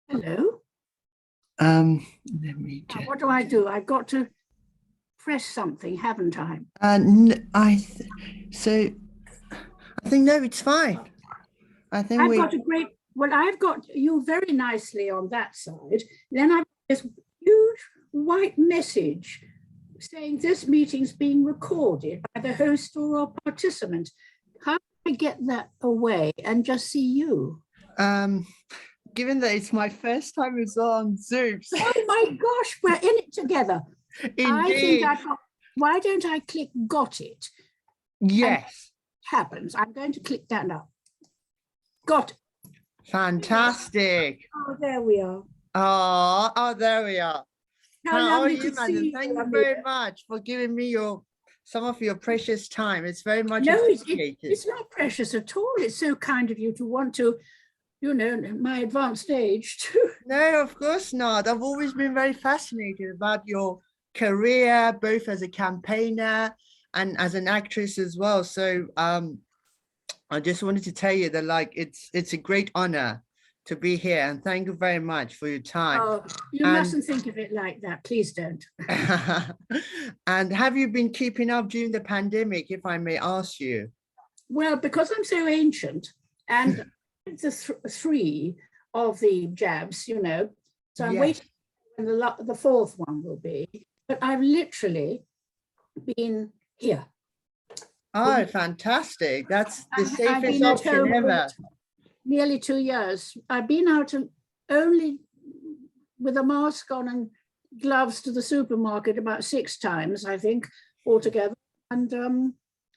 Hello. Let me Now, just. what do I do? I've got to press something, haven't I? So I think no, it's fine. I think I've we. got a great, well, I've got you very nicely on that side. Then I've got this huge white message saying this meeting's being recorded by the host or a participant. How do I get that away and just see you? Given that it's my first time as well on Zoom. Oh my gosh, we're in it together. I think Indeed. I've got, why don't I click got it? Yes. Happens. I'm going to click that now. Got it. Fantastic. Oh, there we are. Oh, there we are. How How are lovely you, to madam? see Thank you, you Amir. very much for giving me some of your precious time. It's very much No, appreciated. it's not precious at all. It's so kind of you to want to, you know, my advanced age to. No, of course not. I've always been very fascinated about your career, both as a campaigner and as an actress as well. So I just wanted to tell you that it's a great honor to be here, and thank you very much for your time. Oh, you mustn't think of it like that. Please don't. And have you been keeping up during the pandemic, if I may ask you? Well, because I'm so ancient and the three of the jabs, you know, so I'm Yes. waiting when the fourth one will be. But I've literally been here. Oh, fantastic. That's the I've safest been at option home for ever. nearly 2 years. I've been out only with a mask on and gloves to the supermarket about 6 times, I think, altogether. And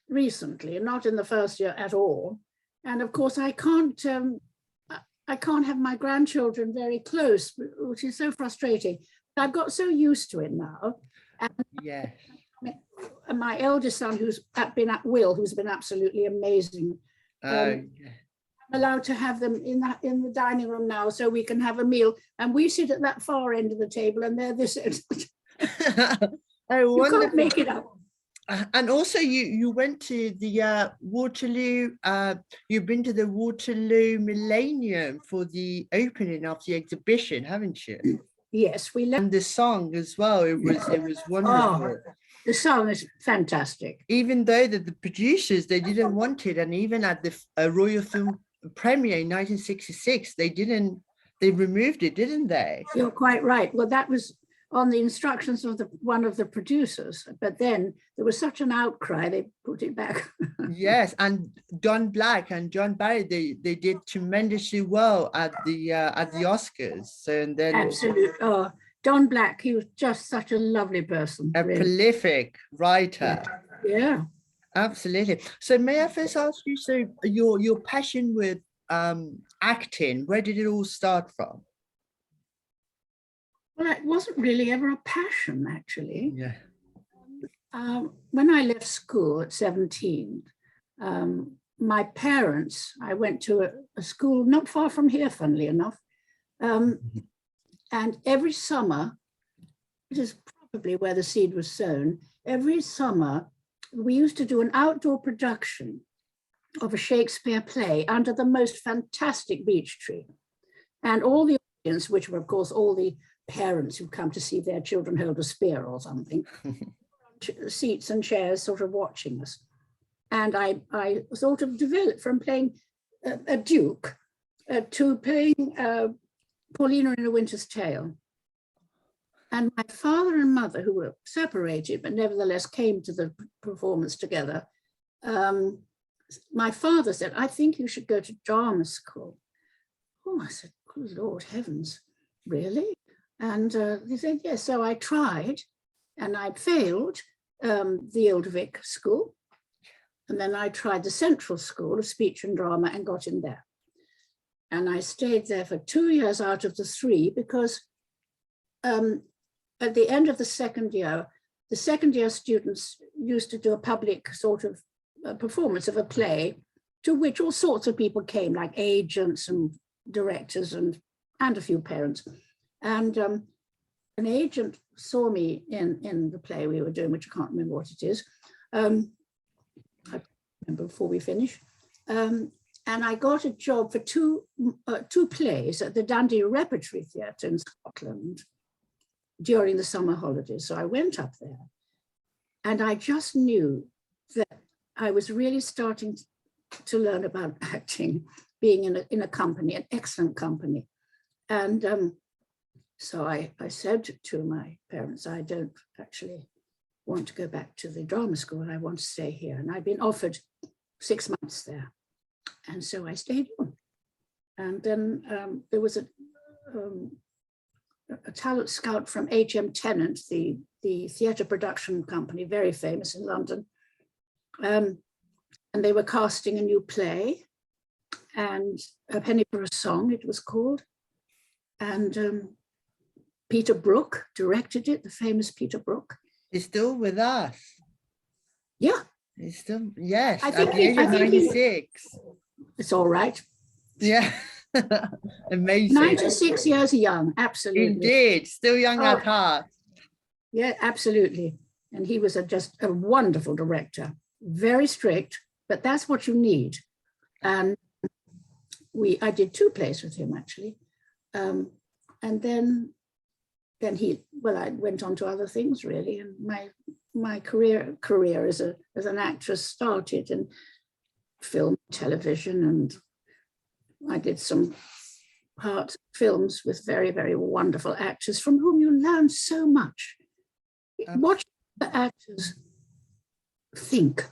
recently, not in the first year at all. And of course, I can't have my grandchildren very close, which is so frustrating. But I've got so used to it now. And Yes. my eldest son, who's been at Will, who's been absolutely amazing. I'm allowed to have them in the dining room now, so we can have a meal. And we sit at that far end of the table, and they're this end. Oh, you can't make it up. And also, you went to the Waterloo. You've been to the Waterloo Millennium for the opening of the exhibition, haven't you? Yes, we left. And the song as well. It was wonderful. Oh, the song is fantastic. Even though that the producers, they didn't want it, and even at the Royal Film premiere in 1966, they removed it, didn't they? You're quite right. Well, that was on the instructions of one of the producers, but then there was such an outcry, they put it back. Yes, and Don Black and John Barry, they did tremendously well at the Oscars. So and then absolutely. Oh, Don Black, he was just such a lovely person. A really. prolific writer. Yeah. Absolutely. So may I first ask you, so your passion with acting, where did it all start from? Well, it wasn't really ever a passion, actually. Yeah. When I left school at 17, my parents, I went to a school not far from here, funnily enough. And every summer, it is probably where the seed was sown, every summer, we used to do an outdoor production of a Shakespeare play under the most fantastic beech tree. And all the audience, which were, of course, all the parents who come to see their children hold a spear or something, seats and chairs sort of watching us. And I sort of developed from playing a duke to playing Paulina in A Winter's Tale. And my father and mother, who were separated, but nevertheless came to the performance together, my father said, I think you should go to drama school. Oh, I said, good Lord heavens, really? And they said, yes. So I tried, and I failed the Old Vic school. And then I tried the Central School of Speech and Drama and got in there. And I stayed there for 2 years out of the 3 because at the end of the second year students used to do a public sort of performance of a play to which all sorts of people came, like agents and directors and a few parents. And an agent saw me in the play we were doing, which I can't remember what it is. I remember before we finish. and I got a job for two plays at the Dundee Repertory Theatre in Scotland during the summer holidays. So I went up there, and I just knew that I was really starting to learn about acting, being in a company, an excellent company. And so I said to my parents, I don't actually want to go back to the drama school. I want to stay here. And I'd been offered 6 months there. And so I stayed on. And then there was a talent scout from H.M. Tennant, the theatre production company, very famous in London. And they were casting a new play, and A Penny for a Song, it was called. And Peter Brook directed it, the famous Peter Brook. He's still with us. Yeah. He's still, yes, I at think the age of 96. It's all right. Yeah. Amazing. 96 years young, absolutely. Indeed, still young at heart. Yeah, absolutely. And he was just a wonderful director, very strict, but that's what you need. And I did 2 plays with him, actually. And then I went on to other things, really. And my career as an actress started in film, television, and I did some films with very, very wonderful actors from whom you learn so much. Watch the actors think,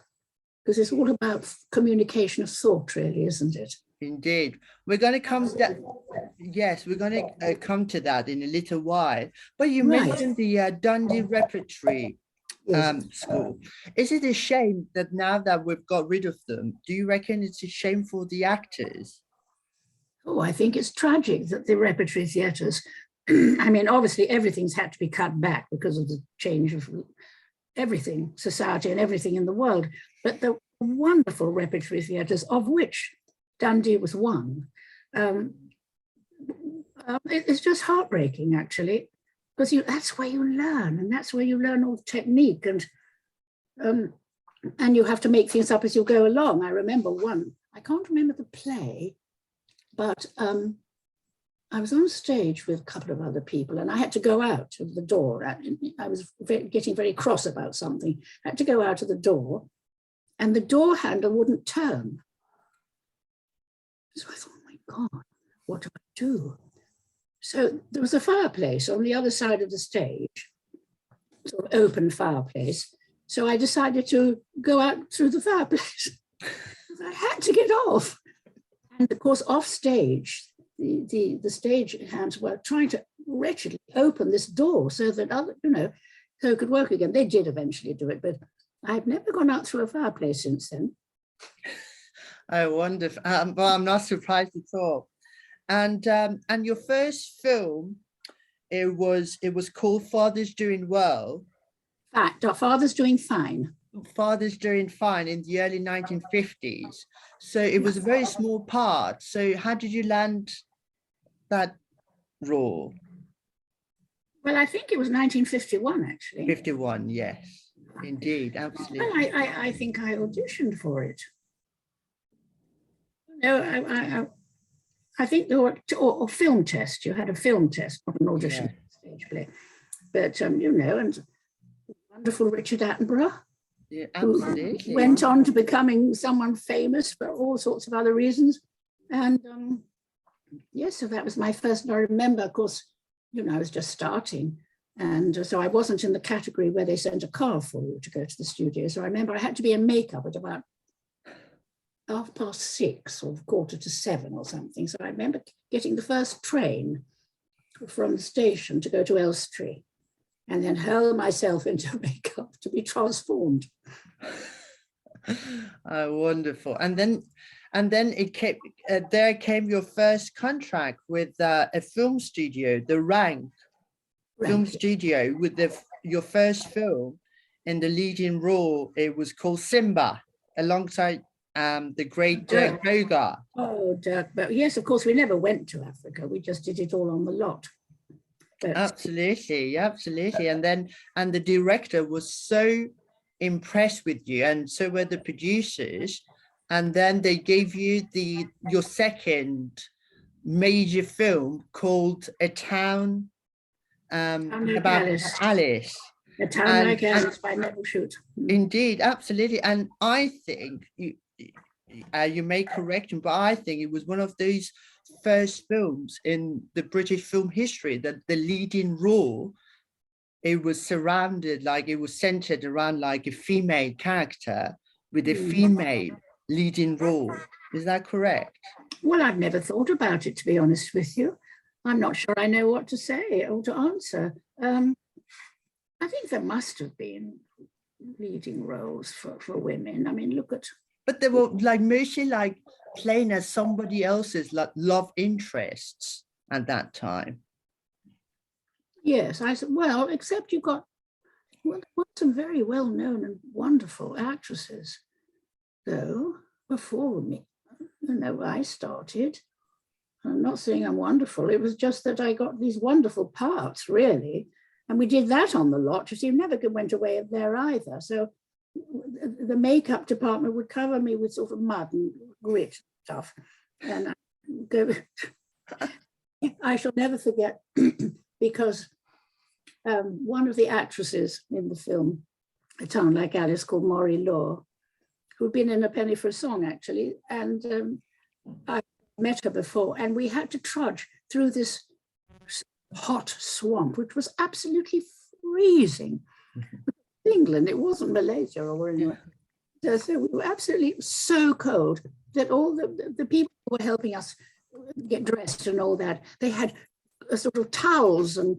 because it's all about communication of thought, really, isn't it? Indeed. We're going to come yes, we're going to come to that in a little while. But you mentioned the Dundee Repertory School. Is it a shame that now that we've got rid of them, do you reckon it's a shame for the actors? Oh, I think it's tragic that the repertory theatres, I mean, obviously everything's had to be cut back because of the change of everything, society and everything in the world. But the wonderful repertory theatres, of which Dundee was one, it's just heartbreaking, actually, because that's where you learn, and that's where you learn all the technique, and you have to make things up as you go along. I remember one, I can't remember the play, but I was on stage with a couple of other people, and I had to go out of the door. I was getting very cross about something. I had to go out of the door, and the door handle wouldn't turn. So I thought, oh my God, what do I do? So there was a fireplace on the other side of the stage, sort of open fireplace. So I decided to go out through the fireplace. I had to get off. And of course, off stage, the stage hands were trying to wretchedly open this door so that so it could work again. They did eventually do it, but I've never gone out through a fireplace since then. Oh, wonderful. Well, I'm not surprised at all. And your first film, it was called Father's Doing Well. Father's Doing Fine. Father's Doing Fine in the early 1950s. So it was a very small part. So how did you land that role? Well, I think it was 1951, actually. 51, yes, indeed, absolutely. Well, I think I auditioned for it. No, I think there were, or film test. You had a film test, not an audition stage play. But, and wonderful Richard Attenborough. Yeah, absolutely. Who went on to becoming someone famous for all sorts of other reasons. And so that was my first. And I remember, of course, I was just starting. And so I wasn't in the category where they sent a car for you to go to the studio. So I remember I had to be in makeup at about 6:30 or 6:45 or something. So I remember getting the first train from the station to go to Elstree, and then hurl myself into makeup to be transformed. Oh, wonderful. And then it came, there came your first contract with a film studio, the Rank Film Studio, with your first film in the leading role. It was called Simba, alongside the great Dirk Bogarde. Oh, Dirk, but yes, of course, we never went to Africa. We just did it all on the lot. But absolutely. And the director was so impressed with you, and so were the producers, and then they gave you your second major film called A Town Like about Alice. Alice. A Town And, Like Alice by Neville Shute. indeed, absolutely. And I think you may correct me, but I think it was one of those first films in the British film history that the leading role, it was surrounded, like it was centered around like a female character with a female leading role. Is that correct? Well, I've never thought about it, to be honest with you. I'm not sure I know what to say or to answer. I think there must have been leading roles for women. I mean, look at... But they were like mostly like playing as somebody else's like love interests at that time. Yes, I said, well, except you got some very well-known and wonderful actresses, though, before me. You know, I started. I'm not saying I'm wonderful. It was just that I got these wonderful parts, really. And we did that on the lot. You see, never went away there either. So the makeup department would cover me with sort of mud and grit stuff. And I shall never forget, because one of the actresses in the film, A Town Like Alice, called Maury Law, who'd been in A Penny for a Song, actually, and I met her before, and we had to trudge through this hot swamp, which was absolutely freezing. England, it wasn't Malaysia or anywhere. So we were absolutely so cold that all the people who were helping us get dressed and all that, they had a sort of towels and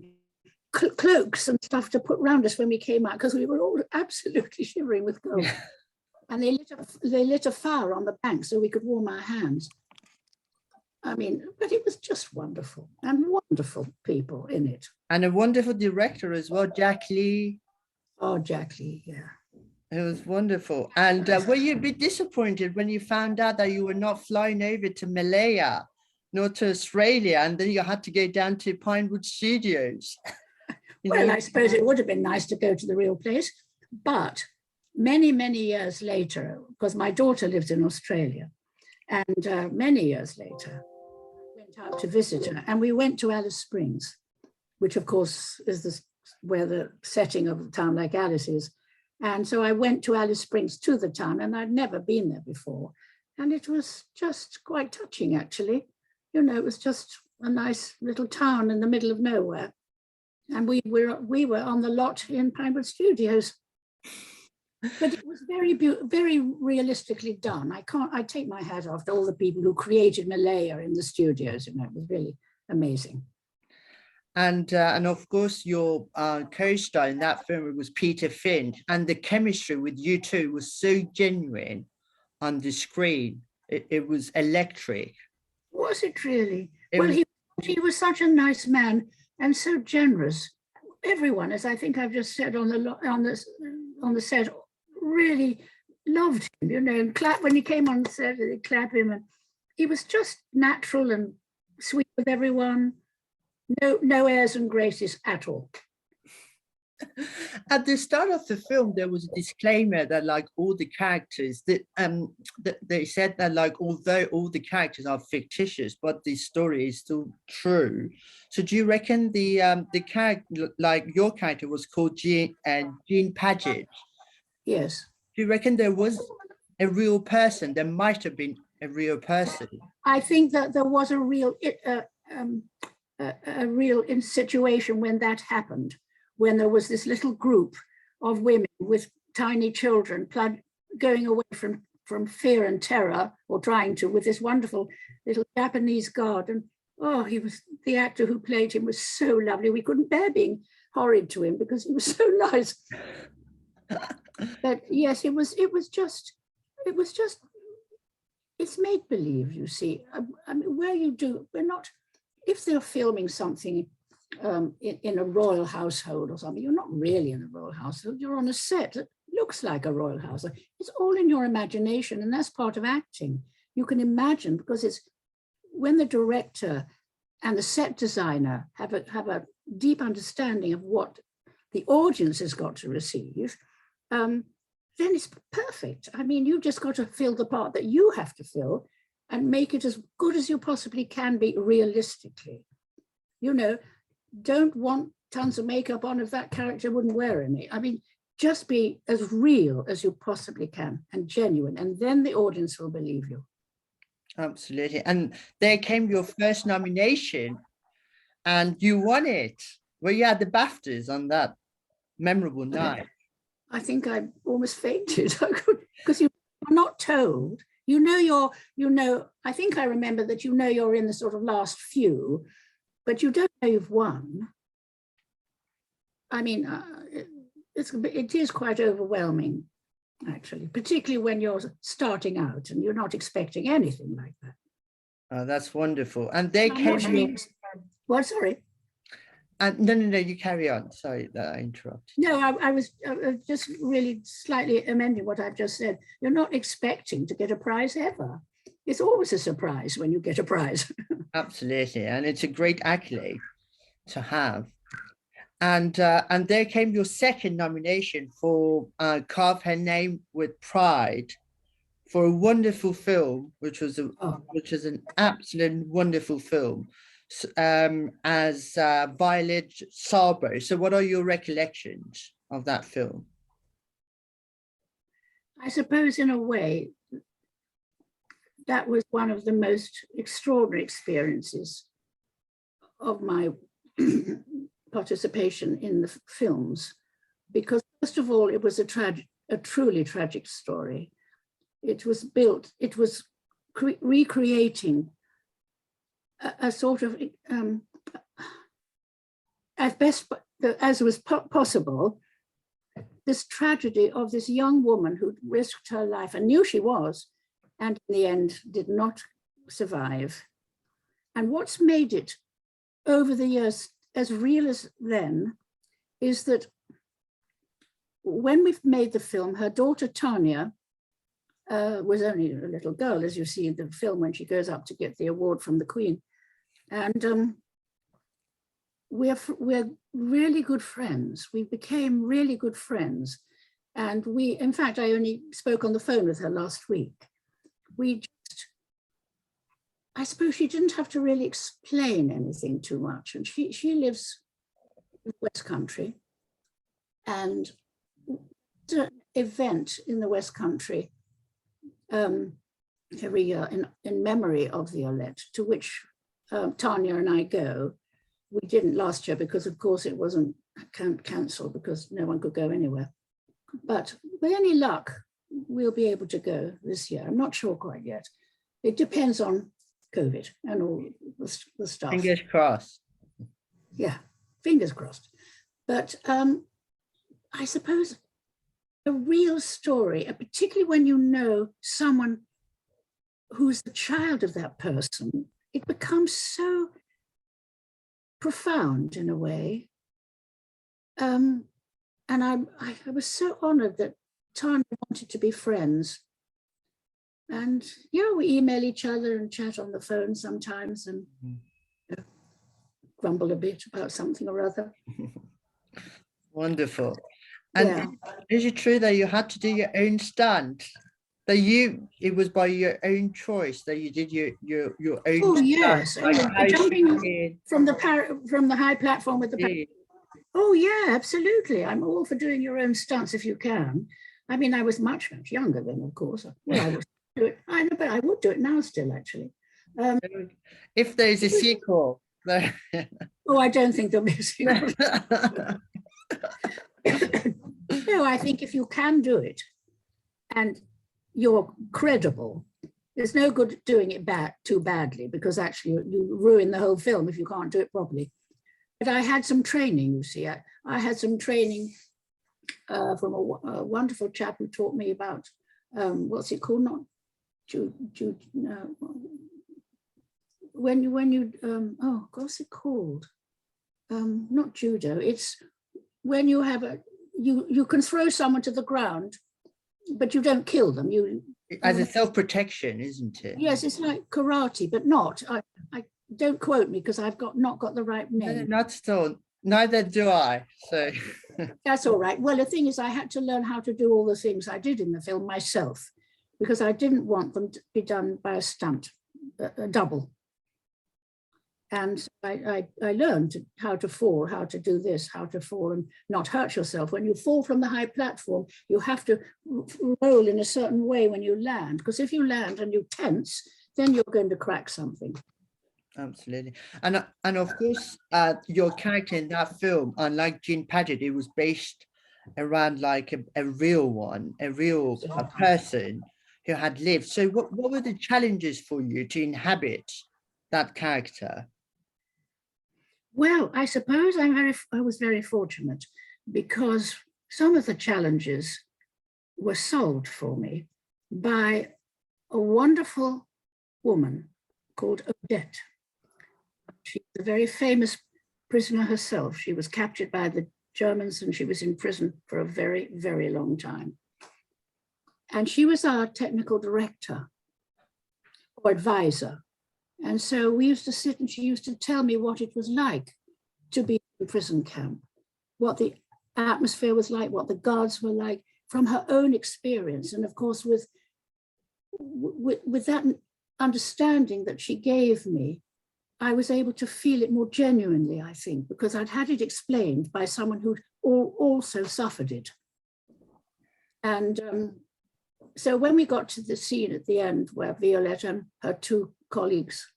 cloaks and stuff to put around us when we came out, because we were all absolutely shivering with cold. And they lit a fire on the bank so we could warm our hands. I mean, but it was just wonderful, and wonderful people in it. And a wonderful director as well, Jack Lee. Oh, Jack Lee, yeah. It was wonderful. And were you a bit disappointed when you found out that you were not flying over to Malaya, nor to Australia, and then you had to go down to Pinewood Studios? Well, I suppose it would have been nice to go to the real place, but many, many years later, because my daughter lives in Australia, and many years later, I went out to visit her, and we went to Alice Springs, which of course is where the setting of A Town Like Alice is. And so I went to Alice Springs, to the town, and I'd never been there before. And it was just quite touching, actually. You know, it was just a nice little town in the middle of nowhere. And we were on the lot in Pinewood Studios. But it was very realistically done. I take my hat off to all the people who created Malaya in the studios. You know, it was really amazing. And of course, your co-star in that film was Peter Finch, and the chemistry with you two was so genuine on the screen. It was electric. Was it really? He was such a nice man and so generous. Everyone, as I think I've just said on the set, really loved him. You know, and when he came on the set, they clap him, and he was just natural and sweet with everyone. No airs and graces at all. At the start of the film, there was a disclaimer that, like, all the characters that they said that, like, although all the characters are fictitious, but the story is still true. So, do you reckon the character, like your character, was called Jean Paget? Yes. Do you reckon there was a real person? There might have been a real person. I think that there was a real situation when that happened, when there was this little group of women with tiny children going away from fear and terror, or trying to, with this wonderful little Japanese guard. And oh, the actor who played him was so lovely. We couldn't bear being horrid to him because he was so nice. But yes, it's make believe, you see. I mean, if they're filming something in a royal household or something, you're not really in a royal household, you're on a set that looks like a royal household. It's all in your imagination, and that's part of acting. You can imagine, because it's when the director and the set designer have a deep understanding of what the audience has got to receive, then it's perfect. I mean, you just got to fill the part that you have to fill and make it as good as you possibly can be realistically. You know, don't want tons of makeup on if that character wouldn't wear any. I mean, just be as real as you possibly can and genuine, and then the audience will believe you. Absolutely. And there came your first nomination and you won it. Well, you had the BAFTAs on that memorable night. I think I almost fainted because you're not told. I think I remember that you're in the sort of last few, but you don't know you've won. I mean, it is quite overwhelming, actually, particularly when you're starting out and you're not expecting anything like that. Oh, that's wonderful. And they came. Well, sorry. No, you carry on. Sorry that I interrupted. No, I was just really slightly amending what I've just said. You're not expecting to get a prize ever. It's always a surprise when you get a prize. Absolutely. And it's a great accolade to have. And there came your second nomination for Carve Her Name with Pride, for a wonderful film, which was an absolute wonderful film, as Violet Sabo. So what are your recollections of that film? I suppose in a way, that was one of the most extraordinary experiences of my participation in the films, because first of all, it was a truly tragic story. It was recreating a sort of, as was possible, this tragedy of this young woman who risked her life and knew she was, and in the end did not survive. And what's made it over the years as real as then is that when we've made the film, her daughter Tanya was only a little girl, as you see in the film when she goes up to get the award from the Queen. And we're really good friends. We became really good friends. And in fact, I only spoke on the phone with her last week. I suppose she didn't have to really explain anything too much. And she lives in the West Country. And an event in the West Country every year in memory of Violette, to which Tanya and I go. We didn't last year because, of course, it wasn't cancelled because no one could go anywhere. But with any luck, we'll be able to go this year. I'm not sure quite yet. It depends on COVID and all the stuff. Fingers crossed. Yeah, fingers crossed. But I suppose a real story, particularly when you know someone who's the child of that person, it becomes so profound in a way. And I was so honored that Tanya wanted to be friends. And yeah, we email each other and chat on the phone sometimes and grumble a bit about something or other. Wonderful. And is it true that you had to do your own stunt? It was by your own choice that you did your own Oh stunt, yes, jumping from the high platform with the oh yeah, absolutely. I'm all for doing your own stunts if you can. I mean, I was much younger then, of course. Well, I would do it. I know, but I would do it now still, actually. If there's a sequel. Oh, I don't think there'll be a sequel. No, I think if you can do it and you're credible, there's no good doing it too badly, because actually you ruin the whole film if you can't do it properly. But I had some training, you see. I had some training from a wonderful chap who taught me about, what's it called? Not when you oh, what's it called? Not judo. It's when you have you can throw someone to the ground, but you don't kill them. As a self-protection, isn't it? Yes, it's like karate, but not. I don't quote me because I've not got the right name. Not still. Neither do I. So That's all right. Well, the thing is, I had to learn how to do all the things I did in the film myself, because I didn't want them to be done by a stunt, a double. And I learned how to fall, how to do this, how to fall and not hurt yourself. When you fall from the high platform, you have to roll in a certain way when you land, because if you land and you tense, then you're going to crack something. Absolutely. And of course, your character in that film, unlike Jean Paget, it was based around like a real one, a real person who had lived. So what were the challenges for you to inhabit that character? Well, I suppose I was very fortunate, because some of the challenges were solved for me by a wonderful woman called Odette. She's a very famous prisoner herself. She was captured by the Germans and she was in prison for a very, very long time. And she was our technical director or advisor. And so we used to sit and she used to tell me what it was like to be in prison camp, what the atmosphere was like, what the guards were like, from her own experience. And of course, with that understanding that she gave me, I was able to feel it more genuinely, I think, because I'd had it explained by someone who'd also suffered it. And so when we got to the scene at the end where Violette and her two colleagues,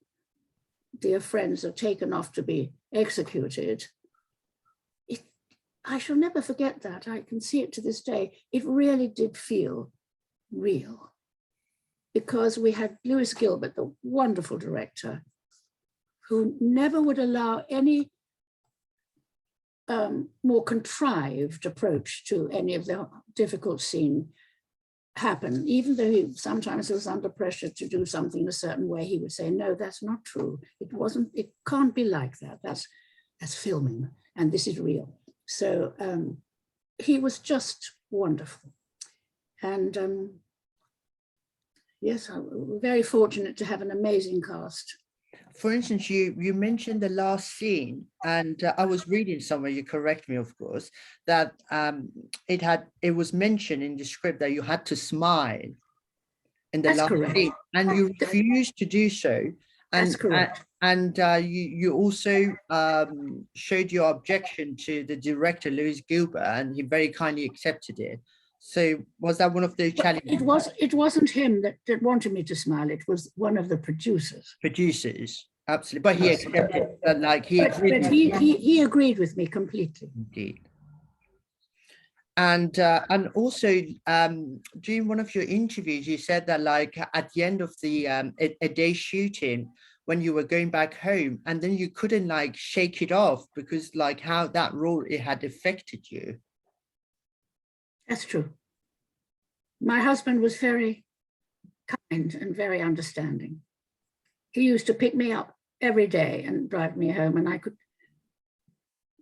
dear friends, are taken off to be executed, I shall never forget that. I can see it to this day. It really did feel real, because we had Lewis Gilbert, the wonderful director, who never would allow any more contrived approach to any of the difficult scene happen. Even though he sometimes was under pressure to do something a certain way, he would say, no, that's not true. It can't be like that. That's filming, and this is real. So he was just wonderful. And yes, we're very fortunate to have an amazing cast. For instance, you mentioned the last scene, and I was reading somewhere, you correct me, of course, that it was mentioned in the script that you had to smile in the That's last correct. scene, and you refused to do so. And, That's correct. And you also showed your objection to the director, Lewis Gilbert, and he very kindly accepted it. So was that one of the challenges? It wasn't him that wanted me to smile. It was one of the producers. Producers, absolutely. But he accepted that, like he agreed. But he agreed with me completely. Indeed. And also during one of your interviews, you said that like at the end of the a day shooting, when you were going back home, and then you couldn't like shake it off because like how that role it had affected you. That's true. My husband was very kind and very understanding. He used to pick me up every day and drive me home, and I could,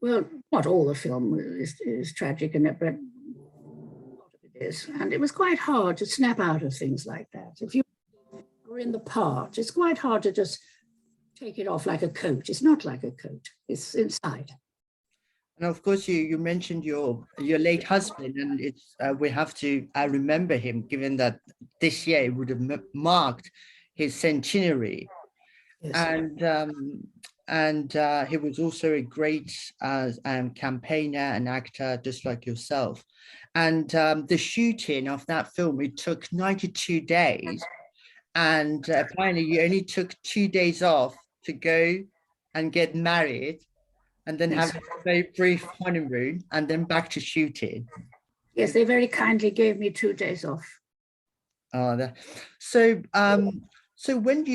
well, not all the film is tragic in it, but a lot of it is. And it was quite hard to snap out of things like that. If you were in the part, it's quite hard to just take it off like a coat. It's not like a coat, it's inside. And of course, you mentioned your late husband, and it's we have to remember him, given that this year it would have marked his centenary. Yes. And he was also a great campaigner and actor, just like yourself. And the shooting of that film, it took 92 days, and apparently you only took 2 days off to go and get married, and then have a very brief honeymoon, and then back to shooting. Yes, they very kindly gave me 2 days off. So when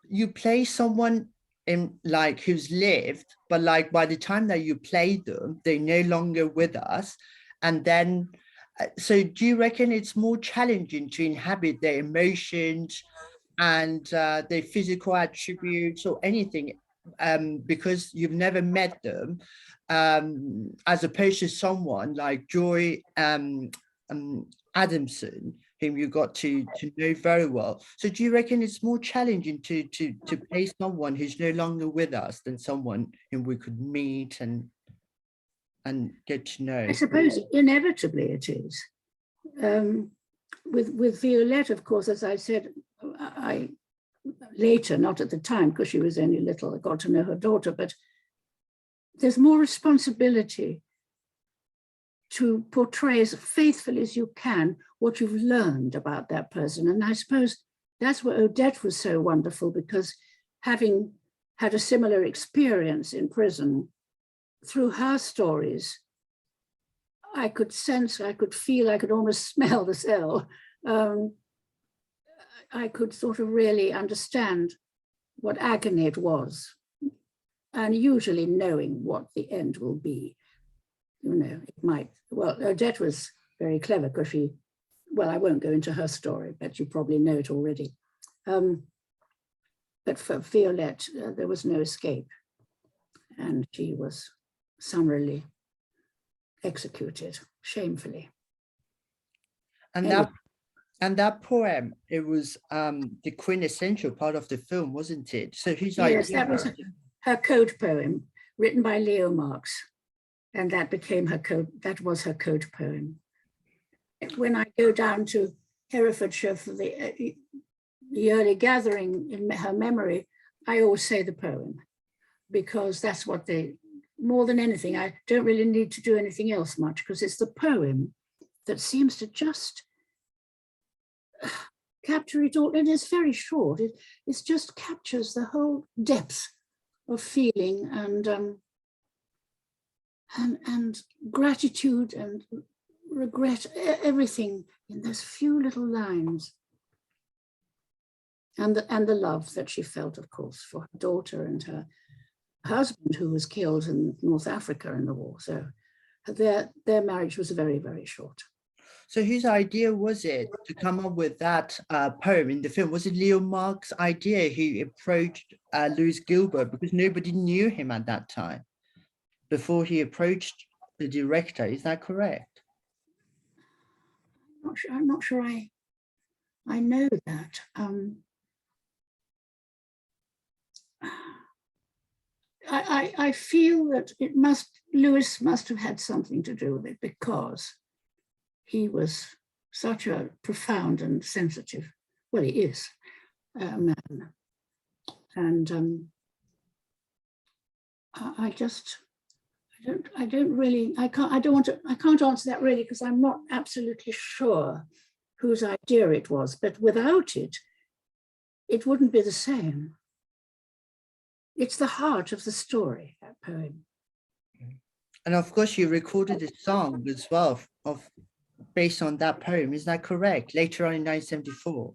you play someone in like who's lived, but like by the time that you play them, they're no longer with us, and then so do you reckon it's more challenging to inhabit their emotions and their physical attributes or anything, because you've never met them, as opposed to someone like Joy Adamson, whom you got to know very well? So do you reckon it's more challenging to play someone who's no longer with us than someone whom we could meet? And and get to know? I suppose inevitably it is. With Violette, of course, as I said, I later, not at the time, because she was only little, I got to know her daughter, but there's more responsibility to portray as faithfully as you can what you've learned about that person. And I suppose that's where Odette was so wonderful, because having had a similar experience in prison, through her stories, I could sense, I could feel, I could almost smell the cell. I could sort of really understand what agony it was, and usually knowing what the end will be. You know, it might, well, Odette was very clever because she, well, I won't go into her story, but you probably know it already. But for Violette, there was no escape, and she was summarily executed, shamefully. And Anyway. that poem, it was the quintessential part of the film, wasn't it? So whose Yes, idea? that was her code poem, written by Leo Marx, and that became her code. That was her code poem. When I go down to Herefordshire for the early gathering in her memory, I always say the poem, because that's what they, more than anything, I don't really need to do anything else much, because it's the poem that seems to just capture it all. It is very short. It just captures the whole depth of feeling and gratitude and regret, everything in those few little lines. And the love that she felt, of course, for her daughter and her husband, who was killed in North Africa in the war. So their marriage was very, very short. So whose idea was it to come up with that poem in the film? Was it Leo Marx's idea? He approached Louis Gilbert, because nobody knew him at that time, before he approached the director. Is that correct? I'm not sure I know that. I feel that Louis must have had something to do with it, because he was such a profound and sensitive, well, he is a man. And I can't answer that really, because I'm not absolutely sure whose idea it was, but without it, it wouldn't be the same. It's the heart of the story, that poem. And of course, you recorded a song as well based on that poem. Is that correct? Later on in 1974.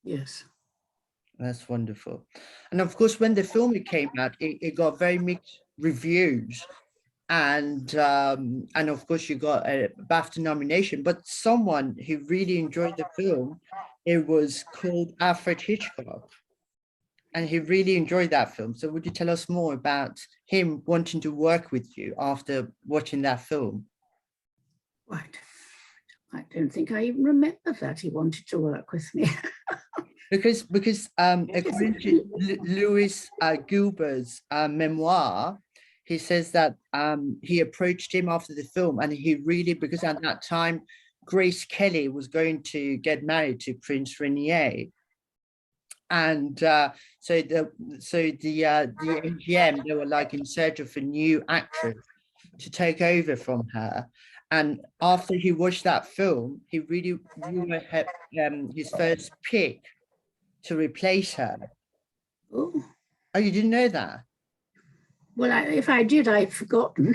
Yes. That's wonderful. And of course, when the film came out, it got very mixed reviews. And of course, you got a BAFTA nomination. But someone who really enjoyed the film, it was called Alfred Hitchcock. And he really enjoyed that film. So would you tell us more about him wanting to work with you after watching that film? Right. I don't think I even remember that he wanted to work with me. Because according to Louis Gilbert's memoir, he says that he approached him after the film, and he really, because at that time, Grace Kelly was going to get married to Prince Rainier. And so the MGM, they were like in search of a new actress to take over from her. And after he watched that film, he really had his first pick to replace her. Oh, you didn't know that? Well, if I did, I'd forgotten.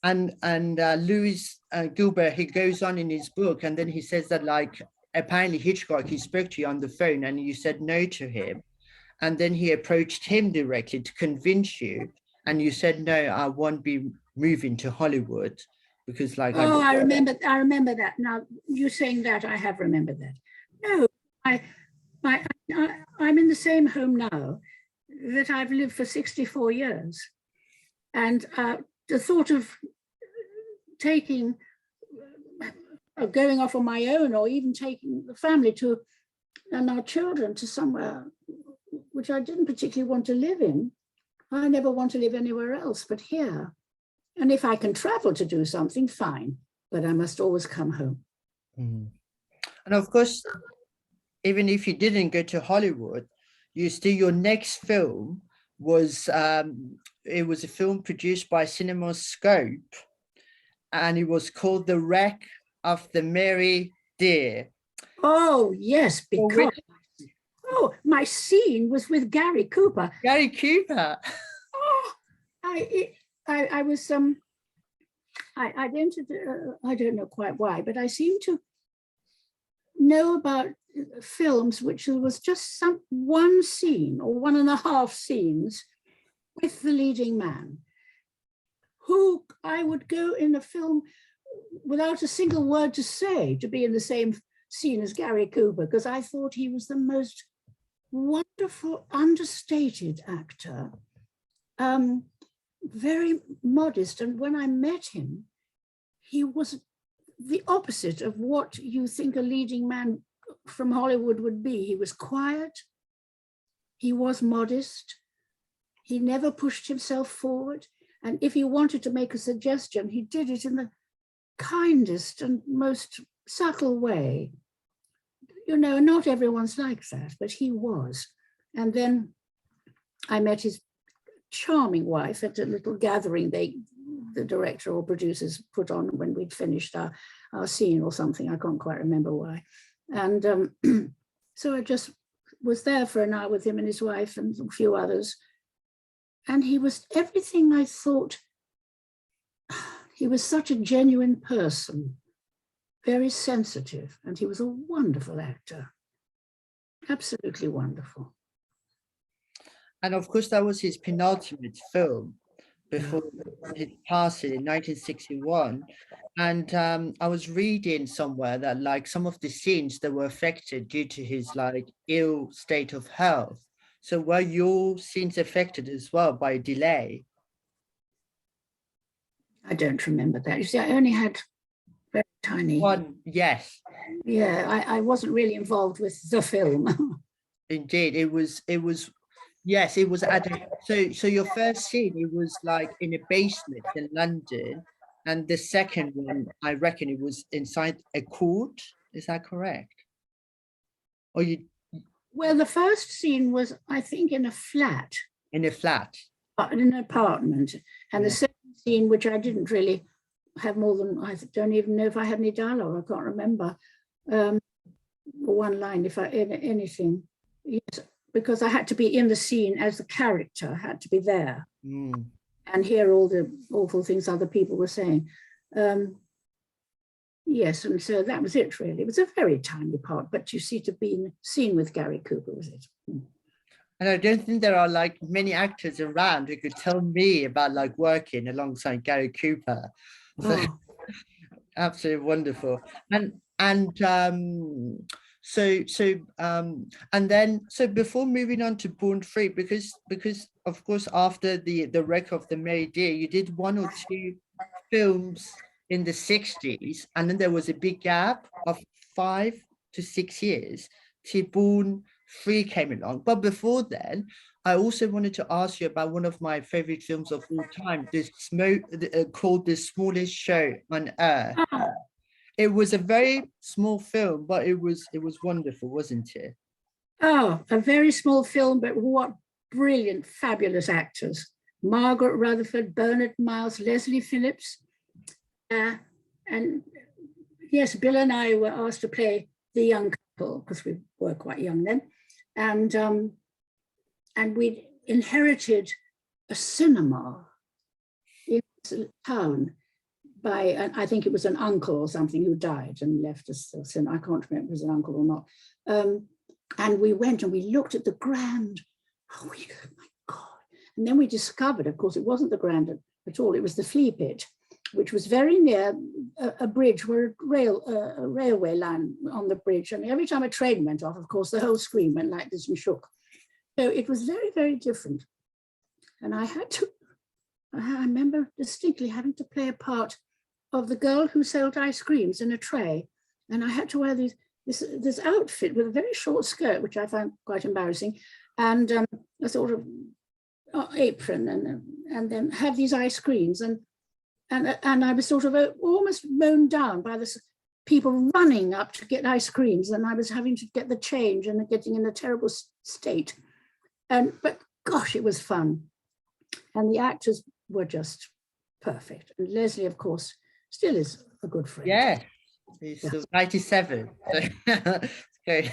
And Louis Gilbert, he goes on in his book, and then he says that, like, apparently Hitchcock, he spoke to you on the phone and you said no to him. And then he approached him directly to convince you. And you said, no, I won't be moving to Hollywood, because like— Oh, I remember that. Now, you saying that, I have remembered that. No, I'm in the same home now that I've lived for 64 years. And the thought of going off on my own, or even taking the family and our children to somewhere which I didn't particularly want to live in. I never want to live anywhere else but here. And if I can travel to do something, fine, but I must always come home. Mm. And of course, even if you didn't go to Hollywood, your next film was it was a film produced by CinemaScope, and it was called The Wreck of the Mary Dear. Oh, yes, because my scene was with Gary Cooper. Gary Cooper. Oh, I was I'd entered, I don't know quite why, but I seem to know about films which was just one scene or 1.5 scenes with the leading man, who I would go in a film without a single word to say to be in the same scene as Gary Cooper, because I thought he was the most wonderful, understated actor, very modest. And when I met him, he was the opposite of what you think a leading man from Hollywood would be. He was quiet, he was modest, he never pushed himself forward. And if he wanted to make a suggestion, he did it in the kindest and most subtle way. You know, not everyone's like that, but he was. And then I met his charming wife at a little gathering the director or producers put on when we'd finished our scene or something. I can't quite remember why. And so I just was there for an hour with him and his wife and a few others. And he was everything I thought. He was such a genuine person, very sensitive, and he was a wonderful actor, absolutely wonderful. And of course, that was his penultimate film before his passing in 1961. And I was reading somewhere that like some of the scenes that were affected due to his like ill state of health. So were your scenes affected as well by delay? I don't remember that. You see, I only had very tiny. One, yes. Yeah, I wasn't really involved with the film. Indeed, it was. Yes, it was at so your first scene, it was like in a basement in London, and the second one, I reckon it was inside a court. Is that correct? Or you Well, the first scene was, I think, in a flat. in a flat? In an apartment. And the second scene, which I didn't really have more than, I don't even know if I had any dialogue, I can't remember. One line, if I anything. Yes, because I had to be in the scene as the character, I had to be there and hear all the awful things other people were saying. Yes, and so that was it, really. It was a very tiny part, but you see, to be seen with Gary Cooper was it. And I don't think there are like many actors around who could tell me about like working alongside Gary Cooper. So, absolutely wonderful. So before moving on to Born Free, because of course after the Wreck of the Mary Dear, you did 1 or 2 films in the 60s, and then there was a big gap of 5 to 6 years till Born Free came along. But before then, I also wanted to ask you about one of my favorite films of all time, called The Smallest Show on Earth. It was a very small film, but it was wonderful, wasn't it? Oh, a very small film, but what brilliant, fabulous actors. Margaret Rutherford, Bernard Miles, Leslie Phillips. And yes, Bill and I were asked to play the young couple, because we were quite young then. And we inherited a cinema in this town by, I think it was an uncle or something who died and left us. I can't remember if it was an uncle or not. And we went and we looked at the Grand. Oh my God. And then we discovered, of course, it wasn't the Grand at all. It was the Flea Pit, which was very near a bridge where a railway line on the bridge. And every time a train went off, of course, the whole screen went like this and shook. So it was very, very different. And I remember distinctly having to play a part of the girl who sold ice creams in a tray. And I had to wear this outfit with a very short skirt, which I found quite embarrassing, and a sort of apron, and then have these ice creams. And and I was sort of almost mown down by the people running up to get ice creams, and I was having to get the change and getting in a terrible state. But gosh, it was fun. And the actors were just perfect. And Leslie, of course, still is a good friend. Yeah, he's still 97. So great.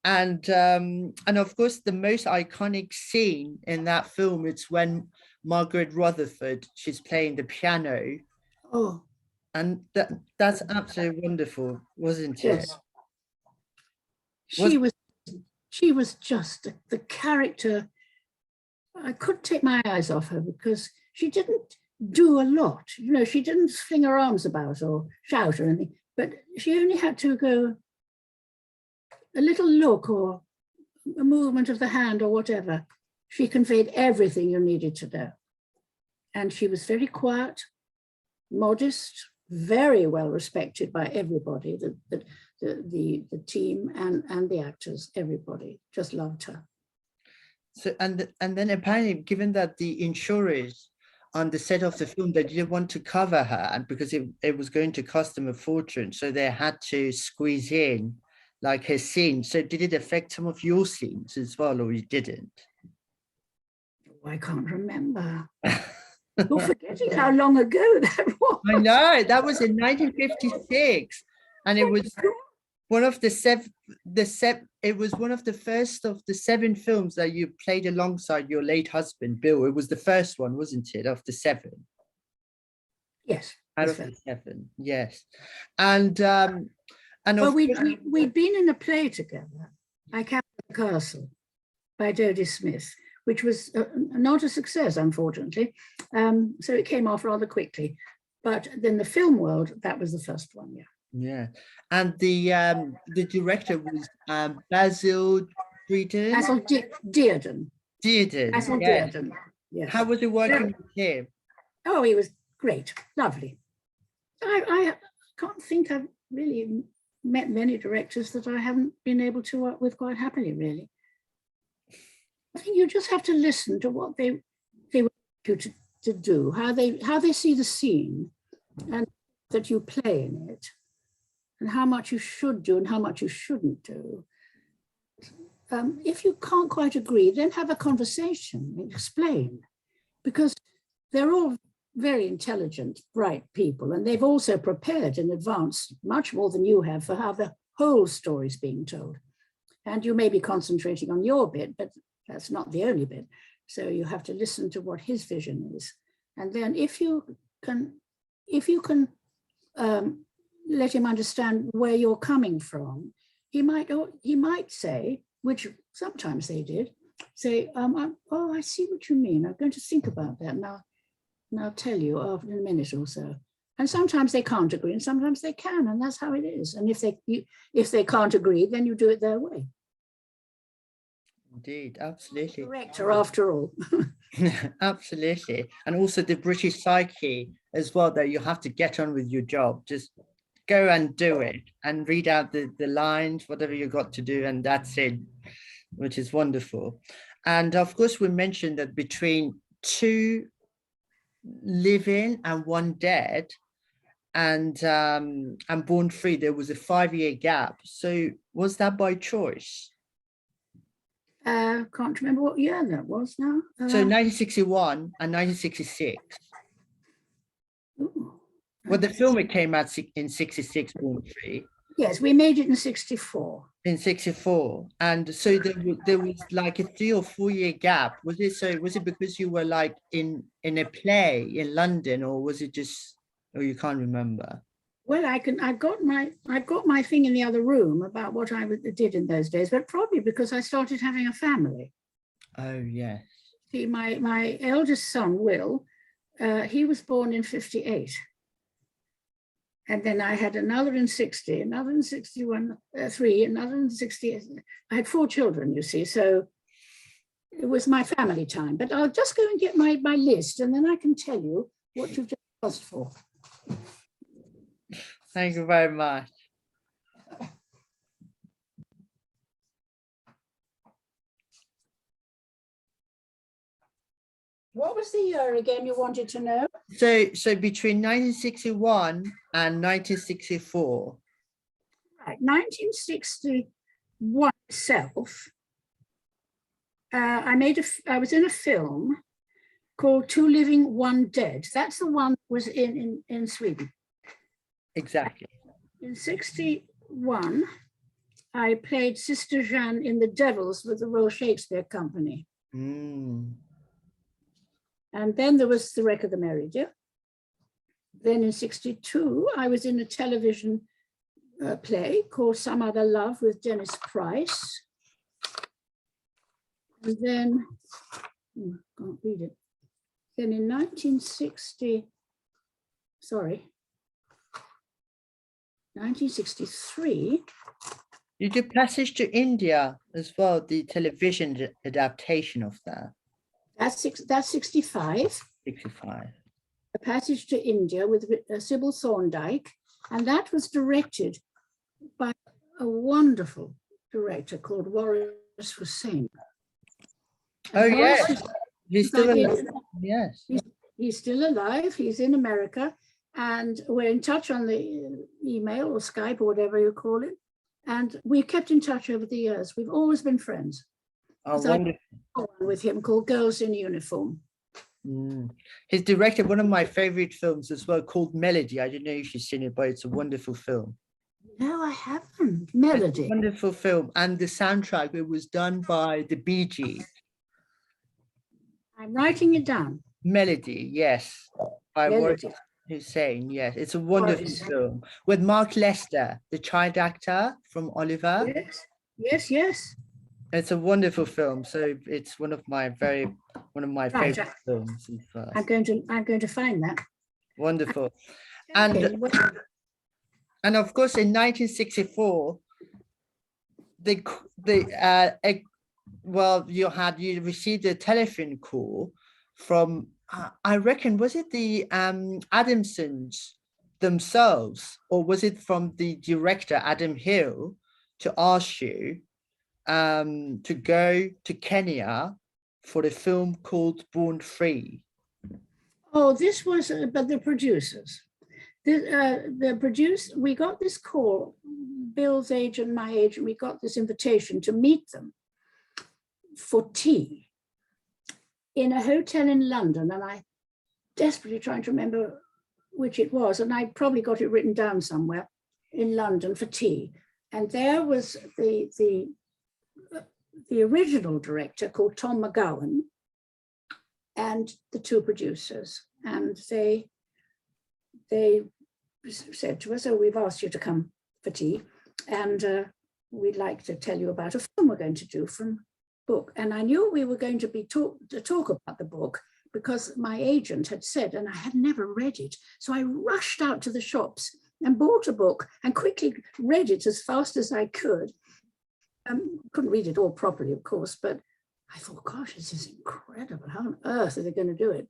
And of course, the most iconic scene in that film, it's when Margaret Rutherford, she's playing the piano. Oh. And that's absolutely wonderful, wasn't it? Yes. She was just the character. I couldn't take my eyes off her because she didn't do a lot. You know, she didn't fling her arms about or shout or anything, but she only had to go a little look or a movement of the hand or whatever. She conveyed everything you needed to know. And she was very quiet, modest, very well respected by everybody, the team and the actors, everybody just loved her. So and then apparently, given that the insurers on the set of the film, they didn't want to cover her, and because it was going to cost them a fortune, so they had to squeeze in like her scene. So did it affect some of your scenes as well, or you didn't? Oh, I can't remember. You're forgetting how long ago that was. I know, that was in 1956, and it was one of it was one of the first of the 7 films that you played alongside your late husband, Bill. It was the first one, wasn't it, of the 7? Yes. Out of the 7, yes. And well, we'd been in a play together, I Captured the Castle, by Dodie Smith, which was not a success, unfortunately. So it came off rather quickly. But then the film world, that was the first one, yeah. Yeah, and the director was Basil Dearden. Basil Dearden. Basil Yeah. Dearden. Yes. How was it working with him? Oh, he was great, lovely. I can't think I've really met many directors that I haven't been able to work with quite happily, really. I think you just have to listen to what they want you to do, how they see the scene, and that you play in it, and how much you should do and how much you shouldn't do. If you can't quite agree, then have a conversation and explain, because they're all very intelligent, bright people, and they've also prepared in advance much more than you have for how the whole story is being told. And you may be concentrating on your bit, but that's not the only bit. So you have to listen to what his vision is. And then if you can let him understand where you're coming from, he might say, which sometimes they did, say, oh, I see what you mean. I'm going to think about that now. And I'll tell you in a minute or so. And sometimes they can't agree, and sometimes they can, and that's how it is. And if they can't agree, then you do it their way. Indeed, absolutely. Director, after all. Absolutely. And also the British psyche as well, that you have to get on with your job. Just go and do it and read out the lines, whatever you got to do, and that's it, which is wonderful. And of course, we mentioned that between 2 living and 1 dead, and Born Free, there was a 5-year gap. So was that by choice? Can't remember what year that was now. So 1961 and 1966. Ooh. Well, the film, it came out in 66, Born Free. Yes, we made it in 64. In 64. And so there was like a 3 or 4 year gap. Was it because you were like in a play in London, or was it just, or you can't remember? Well, I've got my thing in the other room about what I did in those days, but probably because I started having a family. Oh, yes. See, my eldest son, Will, he was born in 58. And then I had another in 60, another in 61, 3, another in 60. I had 4 children, you see, so it was my family time. But I'll just go and get my list, and then I can tell you what you've just asked for. Thank you very much. What was the year again you wanted to know? So between 1961 and 1964. Right, 1961 itself, I was in a film called Two Living, One Dead. That's the one that was in Sweden. Exactly. In 61, I played Sister Jeanne in The Devils with the Royal Shakespeare Company. Mm. And then there was The Wreck of the Merry Deer. Then in 62, I was in a television play called Some Other Love with Dennis Price. And then, I can't read it. Then in 1963. You did Passage to India as well, the television adaptation of that. That's 65. 65. A Passage to India with Sybil Thorndike. And that was directed by a wonderful director called Waris Hussain. Oh, yes. He's still alive. Yes. He's still alive. He's in America. And we're in touch on the email or Skype or whatever you call it. And we kept in touch over the years. We've always been friends. Oh, so wonderful. I did one with him called Girls in Uniform. Mm. He's directed one of my favorite films as well called Melody. I don't know if you've seen it, but it's a wonderful film. No, I haven't. Melody. It's a wonderful film. And the soundtrack, it was done by the Bee Gees. I'm writing it down. Melody, yes. By Waris Hussain, yes. It's a wonderful film with Mark Lester, the child actor from Oliver. Yes, yes. It's a wonderful film. So it's one of my favorite films. I'm going to find that. Wonderful. Okay, And of course, in 1964, you received a telephone call from I reckon, was it the Adamsons themselves, or was it from the director Adam Hill to ask you to go to Kenya for a film called Born Free? Oh, this was but the producers. We got this call, Bill's agent, my agent, we got this invitation to meet them for tea in a hotel in London. And I desperately trying to remember which it was. And I probably got it written down somewhere in London for tea. And there was the original director called Tom McGowan and the two producers. And they said to us, oh, we've asked you to come for tea, and we'd like to tell you about a film we're going to do from book. And I knew we were going to be talk about the book because my agent had said, and I had never read it. So I rushed out to the shops and bought a book and quickly read it as fast as I could. Couldn't read it all properly, of course, but I thought, gosh, this is incredible. How on earth are they going to do it?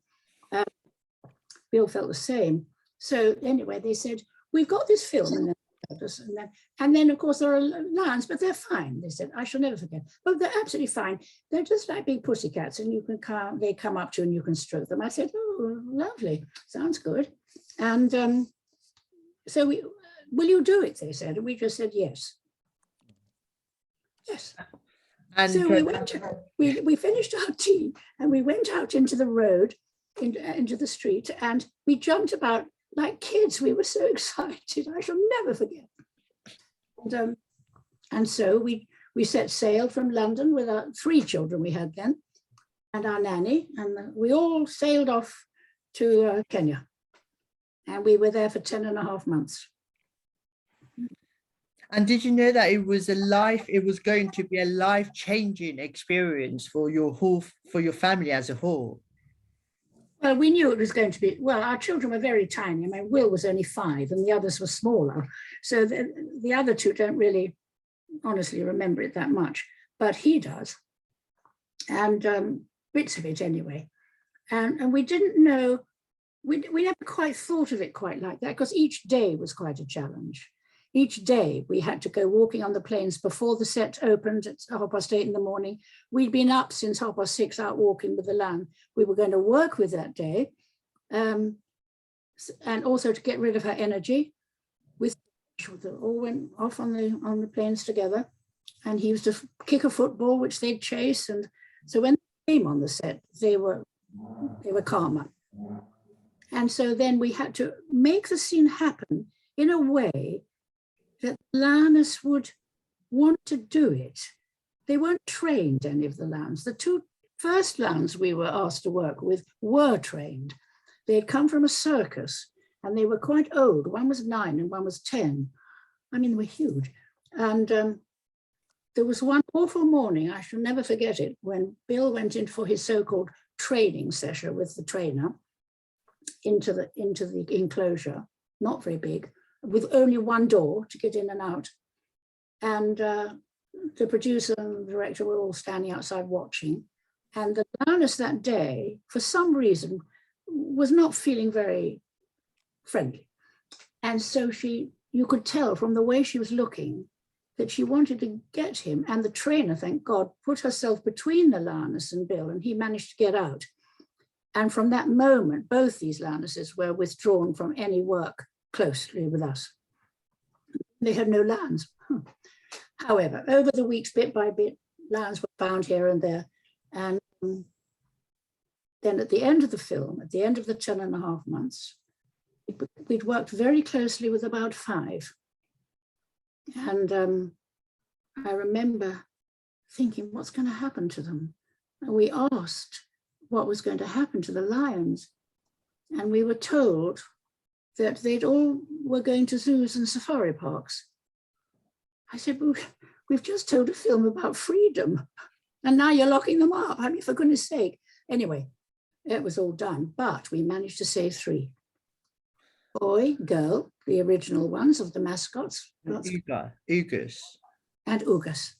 Bill felt the same. So anyway, they said, we've got this film. And then of course, there are lines, but they're fine. They said, I shall never forget. But they're absolutely fine. They're just like big pussycats, and they come up to you and you can stroke them. I said, oh, lovely. Sounds good. And so will you do it? They said. And we just said, yes. Yes. And so we finished our tea and we went out into the road, into the street, and we jumped about like kids. We were so excited. I shall never forget. And so we set sail from London with our 3 children we had then, and our nanny, and we all sailed off to Kenya. And we were there for 10.5 months. And did you know that it was going to be a life-changing experience for your family as a whole? Well, we knew it was going to be, well, our children were very tiny. I mean, Will was only 5 and the others were smaller. So the other 2 don't really honestly remember it that much, but he does. And bits of it anyway. And we didn't know, we never quite thought of it quite like that, because each day was quite a challenge. Each day we had to go walking on the plains before the set opened at 8:30 in the morning. We'd been up since 6:30 out walking with the lamb. We were going to work with that day. and also to get rid of her energy. They all went off on the planes together, and he used to kick a football, which they'd chase. And so when they came on the set, they were calmer. And so then we had to make the scene happen in a way that Lioness would want to do it. They weren't trained, any of the Lambs. The two first Lambs we were asked to work with were trained. They had come from a circus, and they were quite old. One was 9 and one was 10. I mean, they were huge. And there was one awful morning, I shall never forget it, when Bill went in for his so-called training session with the trainer into the enclosure, not very big, with only one door to get in and out. And the producer and the director were all standing outside watching. And the Lioness that day, for some reason, was not feeling very friendly. And so you could tell from the way she was looking that she wanted to get him. And the trainer, thank God, put herself between the Lioness and Bill, and he managed to get out. And from that moment, both these Lionesses were withdrawn from any work closely with us. They had no lions. However, over the weeks, bit by bit, lions were found here and there. And then at the end of the film, at the end of the 10.5 months, we'd worked very closely with about 5. And I remember thinking, what's going to happen to them? And we asked what was going to happen to the lions. And we were told that they'd all were going to zoos and safari parks. I said, well, we've just told a film about freedom, and now you're locking them up. I mean, for goodness sake. Anyway, it was all done, but we managed to save 3. Boy, girl, the original ones of the mascots. Ugus. And Ugus.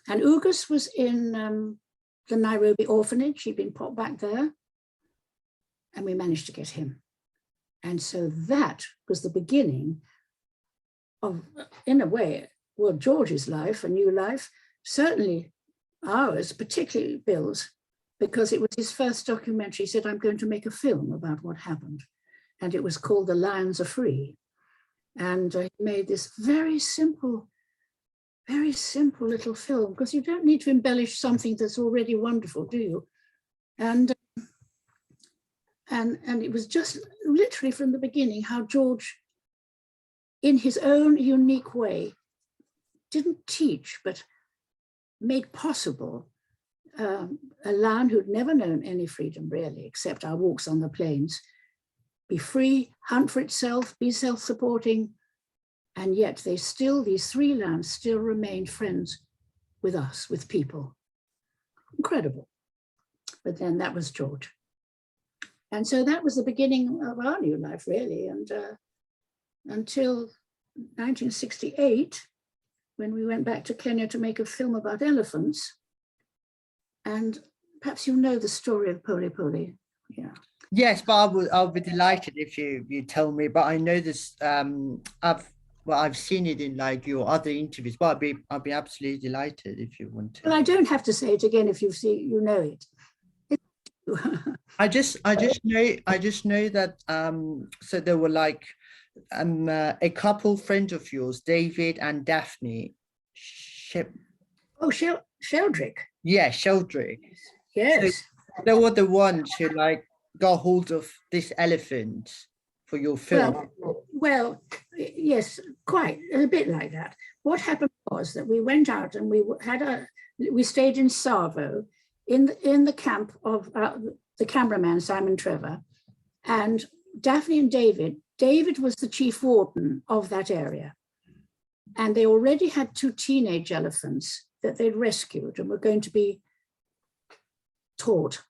And Ugus was in the Nairobi orphanage. He'd been popped back there, and we managed to get him. And so that was the beginning of, in a way, well, George's life, a new life, certainly ours, particularly Bill's, because it was his first documentary. He said, I'm going to make a film about what happened. And it was called The Lions Are Free. And he made this very simple little film, because you don't need to embellish something that's already wonderful, do you? And it was just literally from the beginning how George, in his own unique way, didn't teach, but made possible a lion who'd never known any freedom, really, except our walks on the plains, be free, hunt for itself, be self-supporting, and yet these 3 lions still remained friends with us, with people. Incredible. But then that was George. And so that was the beginning of our new life, really. And until 1968, when we went back to Kenya to make a film about elephants. And perhaps you know the story of Poli Poli. Yeah. Yes, but I'll be delighted if you tell me. But I know this. I've seen it in like your other interviews. But I'll be absolutely delighted if you want to. Well, I don't have to say it again if you know it. I just know that so there were like a couple friends of yours, David and Daphne. Sheldrick. Yeah, Sheldrick. Yes. So they were the ones who like got hold of this elephant for your film. Well, yes, quite a bit like that. What happened was that we went out and we stayed in Savo in the camp of the cameraman Simon Trevor, and Daphne and David was the chief warden of that area, and they already had 2 teenage elephants that they'd rescued and were going to be taught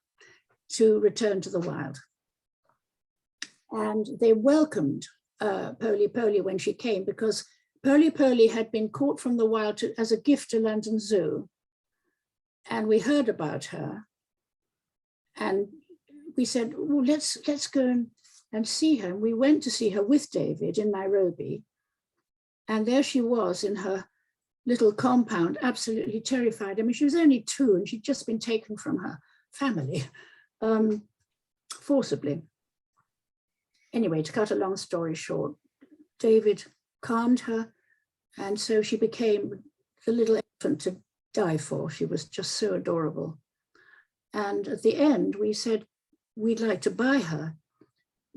to return to the wild. And they welcomed Poli Poli when she came, because Poli Poli had been caught from the wild as a gift to London Zoo. And we heard about her. And we said, well, let's go and see her. And we went to see her with David in Nairobi. And there she was in her little compound, absolutely terrified. I mean, she was only 2 and she'd just been taken from her family forcibly. anyway, to cut a long story short, David calmed her, and so she became the little elephant to die for. She was just so adorable. And at the end, we said, we'd like to buy her,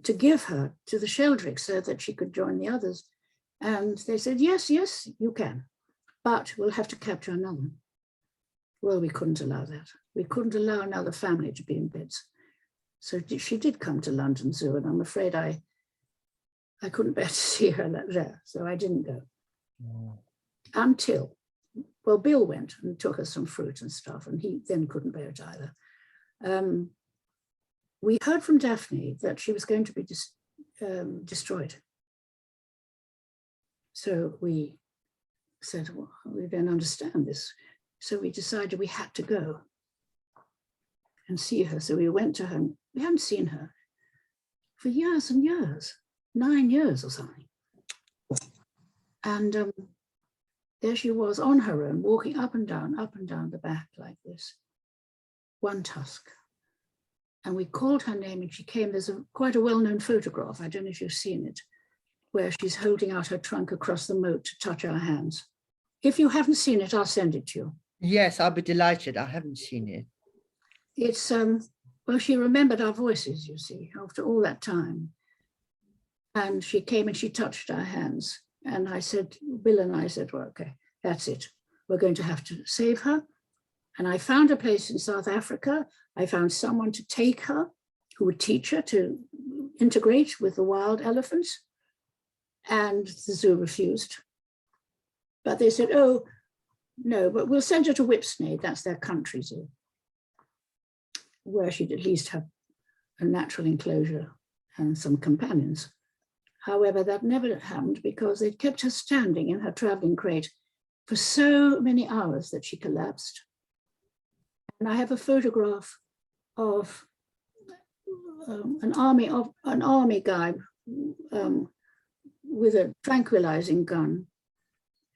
to give her to the Sheldricks so that she could join the others. And they said, yes, yes, you can, but we'll have to capture another one. Well, we couldn't allow that. We couldn't allow another family to be in beds. So she did come to London Zoo, and I'm afraid I couldn't bear to see her there, so I didn't go. Until, well, Bill went and took us some fruit and stuff, and he then couldn't bear it either. We heard from Daphne that she was going to be destroyed. So we said, well, we don't understand this. So we decided we had to go and see her. So we went to her. We hadn't seen her for years and years, 9 years or something. And there she was on her own, walking up and down the back like this, one tusk. And we called her name and she came. There's quite a well-known photograph, I don't know if you've seen it, where she's holding out her trunk across the moat to touch our hands. If you haven't seen it, I'll send it to you. Yes, I'll be delighted. I haven't seen it. It's, well, she remembered our voices, you see, after all that time. And she came and she touched our hands. And I said, Bill and I said, well, okay, that's it. We're going to have to save her. And I found a place in South Africa. I found someone to take her, who would teach her to integrate with the wild elephants. And the zoo refused. But they said, oh, no, but we'll send her to Whipsnade. That's their country zoo, where she'd at least have a natural enclosure and some companions. However, that never happened because they kept her standing in her traveling crate for so many hours that she collapsed. And I have a photograph of an army guy with a tranquilizing gun,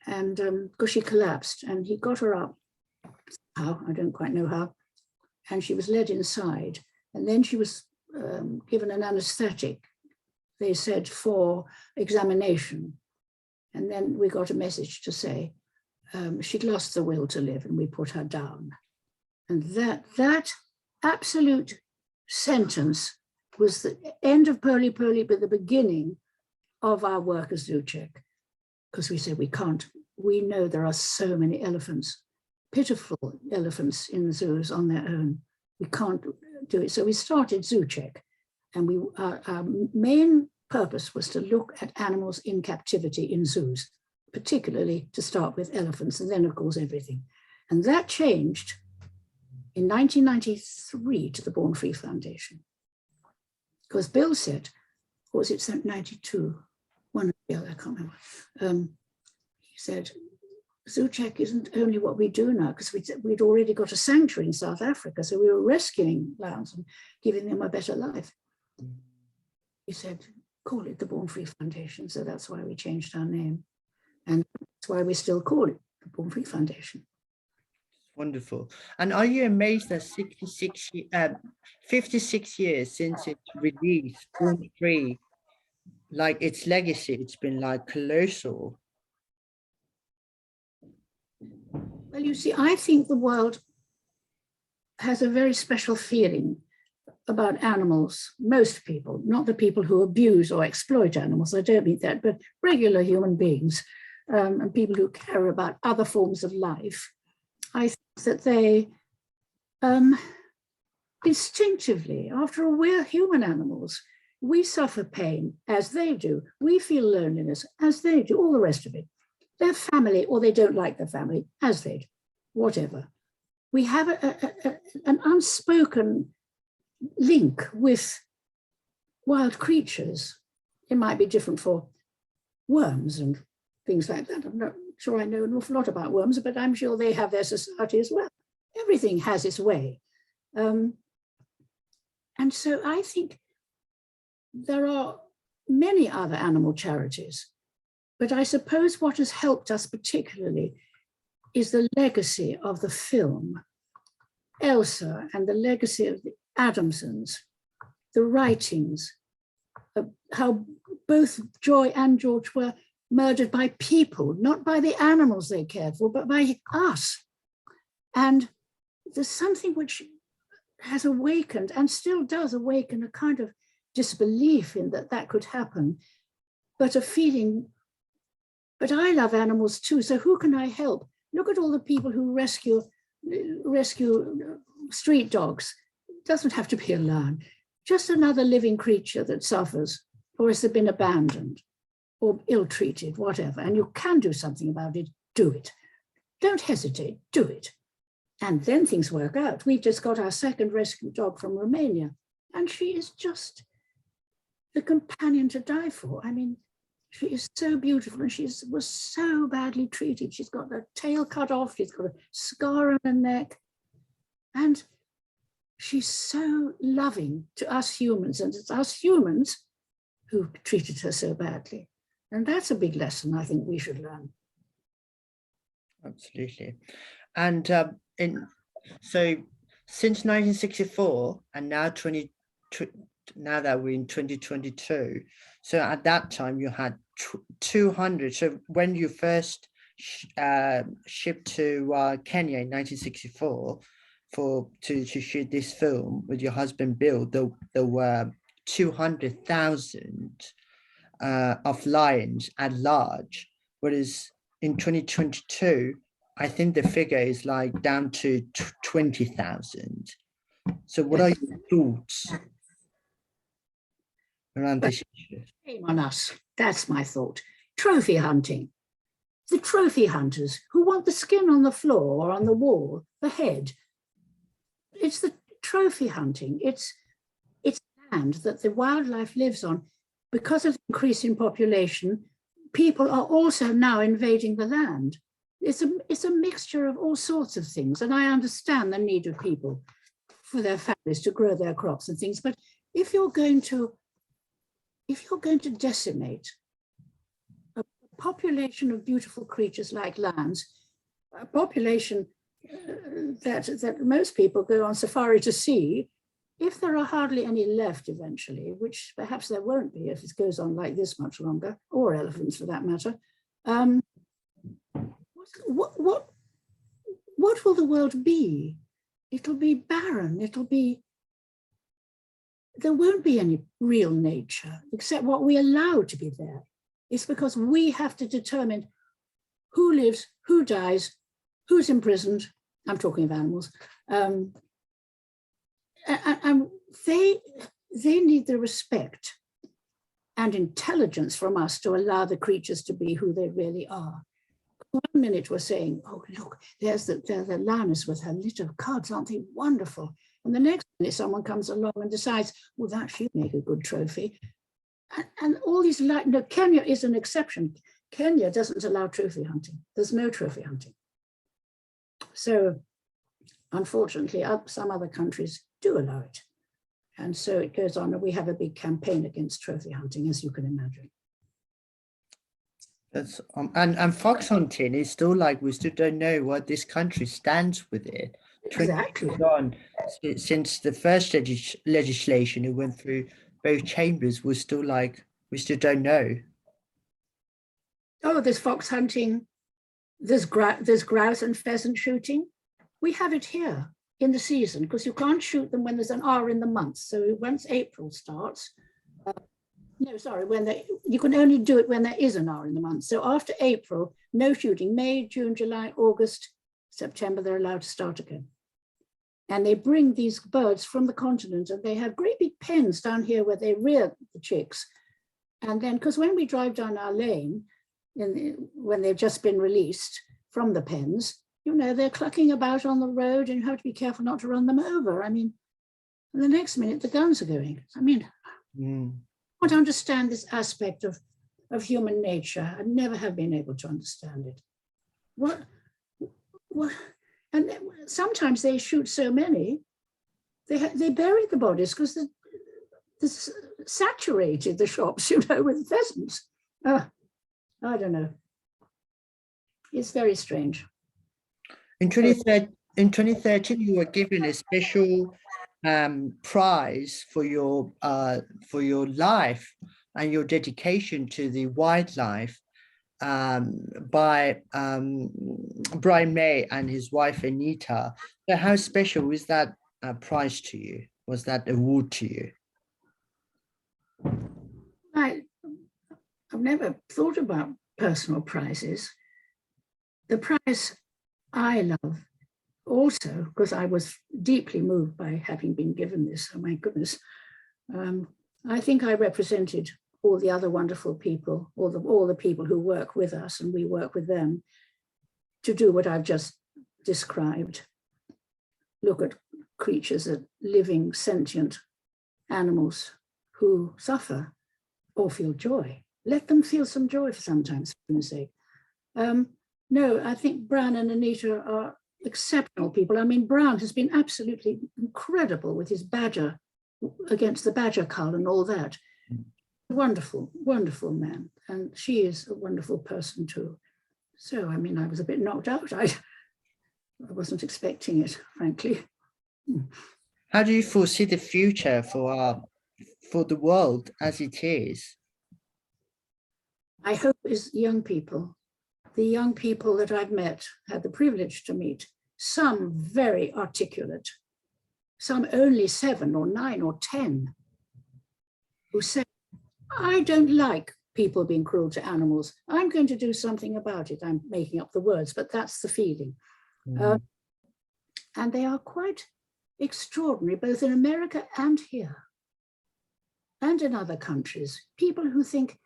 and because she collapsed, and he got her up, how, I don't quite know how, and she was led inside, and then she was given an anesthetic, they said, for examination. And then we got a message to say she'd lost the will to live, and we put her down. And that absolute sentence was the end of Poly Poly, but the beginning of our work as zoo check, because we said we know there are so many elephants, pitiful elephants in the zoos on their own. We can't do it. So we started zoo check, and our main purpose was to look at animals in captivity in zoos, particularly to start with elephants, and then of course everything. And that changed in 1993 to the Born Free Foundation. Because Bill said, or was it 92? One or the other, I can't remember. He said, zoo check isn't only what we do now, because we'd already got a sanctuary in South Africa, so we were rescuing lions and giving them a better life. He said, call it the Born Free Foundation. So that's why we changed our name. And that's why we still call it the Born Free Foundation. Wonderful. And are you amazed that 56 years since its release, Born Free, like its legacy, it's been like colossal? Well, you see, I think the world has a very special feeling about animals. Most people, not the people who abuse or exploit animals, I don't mean that, but regular human beings and people who care about other forms of life. I think that they instinctively, after all, we're human animals. We suffer pain as they do. We feel loneliness as they do, all the rest of it. Their family, or they don't like their family, as they do, whatever. We have an unspoken link with wild creatures. It might be different for worms and things like that. I'm not sure I know an awful lot about worms, but I'm sure they have their society as well. Everything has its way. And so I think there are many other animal charities, but I suppose what has helped us particularly is the legacy of the film, Elsa, and the legacy of the Adamsons, the writings, how both Joy and George were murdered by people, not by the animals they cared for, but by us. And there's something which has awakened and still does awaken a kind of disbelief in that could happen, but a feeling, but I love animals too, so who can I help? Look at all the people who rescue street dogs. It doesn't have to be a lion, just another living creature that suffers or has been abandoned or ill-treated, whatever, and you can do something about it, do it. Don't hesitate, do it. And then things work out. We've just got our second rescue dog from Romania, and she is just the companion to die for. I mean, she is so beautiful, and she was so badly treated. She's got her tail cut off, she's got a scar on her neck, and she's so loving to us humans, and it's us humans who treated her so badly. And that's a big lesson I think we should learn. Absolutely. And so since 1964 and now now that we're in 2022, so at that time you had 200. So when you first shipped to Kenya in 1964 to shoot this film with your husband Bill, there were 200,000 of lions at large, whereas in 2022 I think the figure is like down to 20,000. So what are your thoughts around this issue? Shame on us. That's my thought. Trophy hunting. The trophy hunters who want the skin on the floor or on the wall, the head. It's the trophy hunting. It's land that the wildlife lives on. Because of increase in population, people are also now invading the land. It's a mixture of all sorts of things, and I understand the need of people for their families to grow their crops and things. But if you're going to decimate a population of beautiful creatures like lions, a population that most people go on safari to see, if there are hardly any left eventually, which perhaps there won't be if it goes on like this much longer, or elephants for that matter, what will the world be? It'll be barren. There won't be any real nature except what we allow to be there. It's because we have to determine who lives, who dies, who's imprisoned. I'm talking of animals. And they need the respect and intelligence from us to allow the creatures to be who they really are. 1 minute we're saying, oh, look, there's the lioness with her litter of cubs, aren't they wonderful? And the next minute someone comes along and decides, well, that should make a good trophy. And all these, no, Kenya is an exception. Kenya doesn't allow trophy hunting. There's no trophy hunting. So unfortunately, some other countries do allow it. And so it goes on, and we have a big campaign against trophy hunting, as you can imagine. That's and fox hunting is still like, we still don't know what this country stands with it. Exactly. On, since the first legislation, it went through both chambers, we're still like, we still don't know. Oh, there's fox hunting, there's grouse and pheasant shooting. We have it here in the season because you can't shoot them when there's an hour in the month. So once April starts, you can only do it when there is an hour in the month. So after April, no shooting. May, June, July, August, September, they're allowed to start again. And they bring these birds from the continent, and they have great big pens down here where they rear the chicks. And then, because when we drive down our lane, when they've just been released from the pens, they're clucking about on the road, and you have to be careful not to run them over. I mean, and the next minute the guns are going. I mean, I want to understand this aspect of human nature. I never have been able to understand it. What? And sometimes they shoot so many, they bury the bodies because this saturated the shops, with pheasants. I don't know. It's very strange. In 2013, you were given a special prize for your life and your dedication to the wildlife by Brian May and his wife Anita. So how special was that prize to you? Was that award to you? I've never thought about personal prizes. The prize I love also, because I was deeply moved by having been given this, oh my goodness, I think I represented all the other wonderful people, all the people who work with us and we work with them, to do what I've just described. Look at creatures, at living, sentient animals who suffer or feel joy. Let them feel some joy sometimes, for goodness sake. No, I think Brown and Anita are exceptional people. I mean, Brown has been absolutely incredible with his badger, against the badger cull and all that. Wonderful, wonderful man. And she is a wonderful person too. So, I mean, I was a bit knocked out. I wasn't expecting it, frankly. How do you foresee the future for the world as it is? I hope is young people, the young people that I've met, had the privilege to meet, some very articulate, some only 7 or 9 or 10, who say, I don't like people being cruel to animals. I'm going to do something about it. I'm making up the words, but that's the feeling. And they are quite extraordinary, both in America and here, and in other countries. People who think,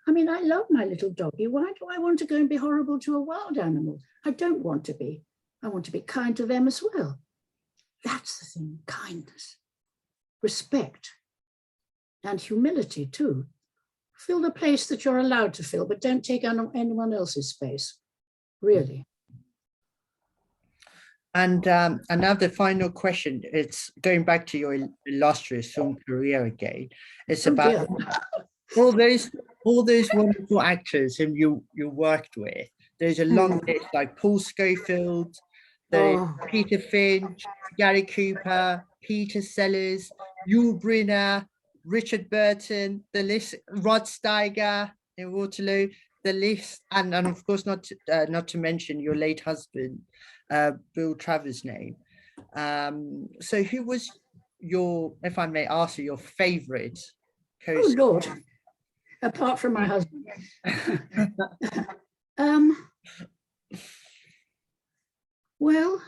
I mean, I love my little doggy. Why do I want to go and be horrible to a wild animal? I don't want to be. I want to be kind to them as well. That's the thing, kindness, respect, and humility too. Fill the place that you're allowed to fill, but don't take anyone else's space, really. And now the final question, it's going back to your illustrious film career again. It's about all those wonderful actors whom you worked with. There's a long list, like Paul Scofield, Peter Finch, Gary Cooper, Peter Sellers, Yul Brynner, Richard Burton, the list, Rod Steiger in Waterloo, the list, and of course not to mention your late husband, Bill Travers' name. So who was your, if I may ask you, your favorite Oh Lord, apart from my husband. Well,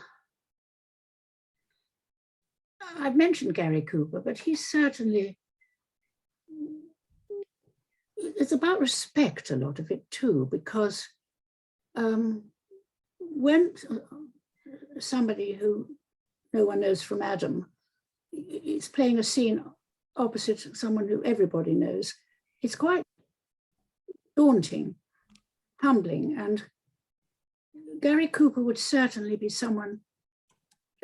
I've mentioned Gary Cooper, but he's certainly, it's about respect, a lot of it too, because when somebody who no one knows from Adam is playing a scene opposite someone who everybody knows, it's quite daunting, humbling, and Gary Cooper would certainly be someone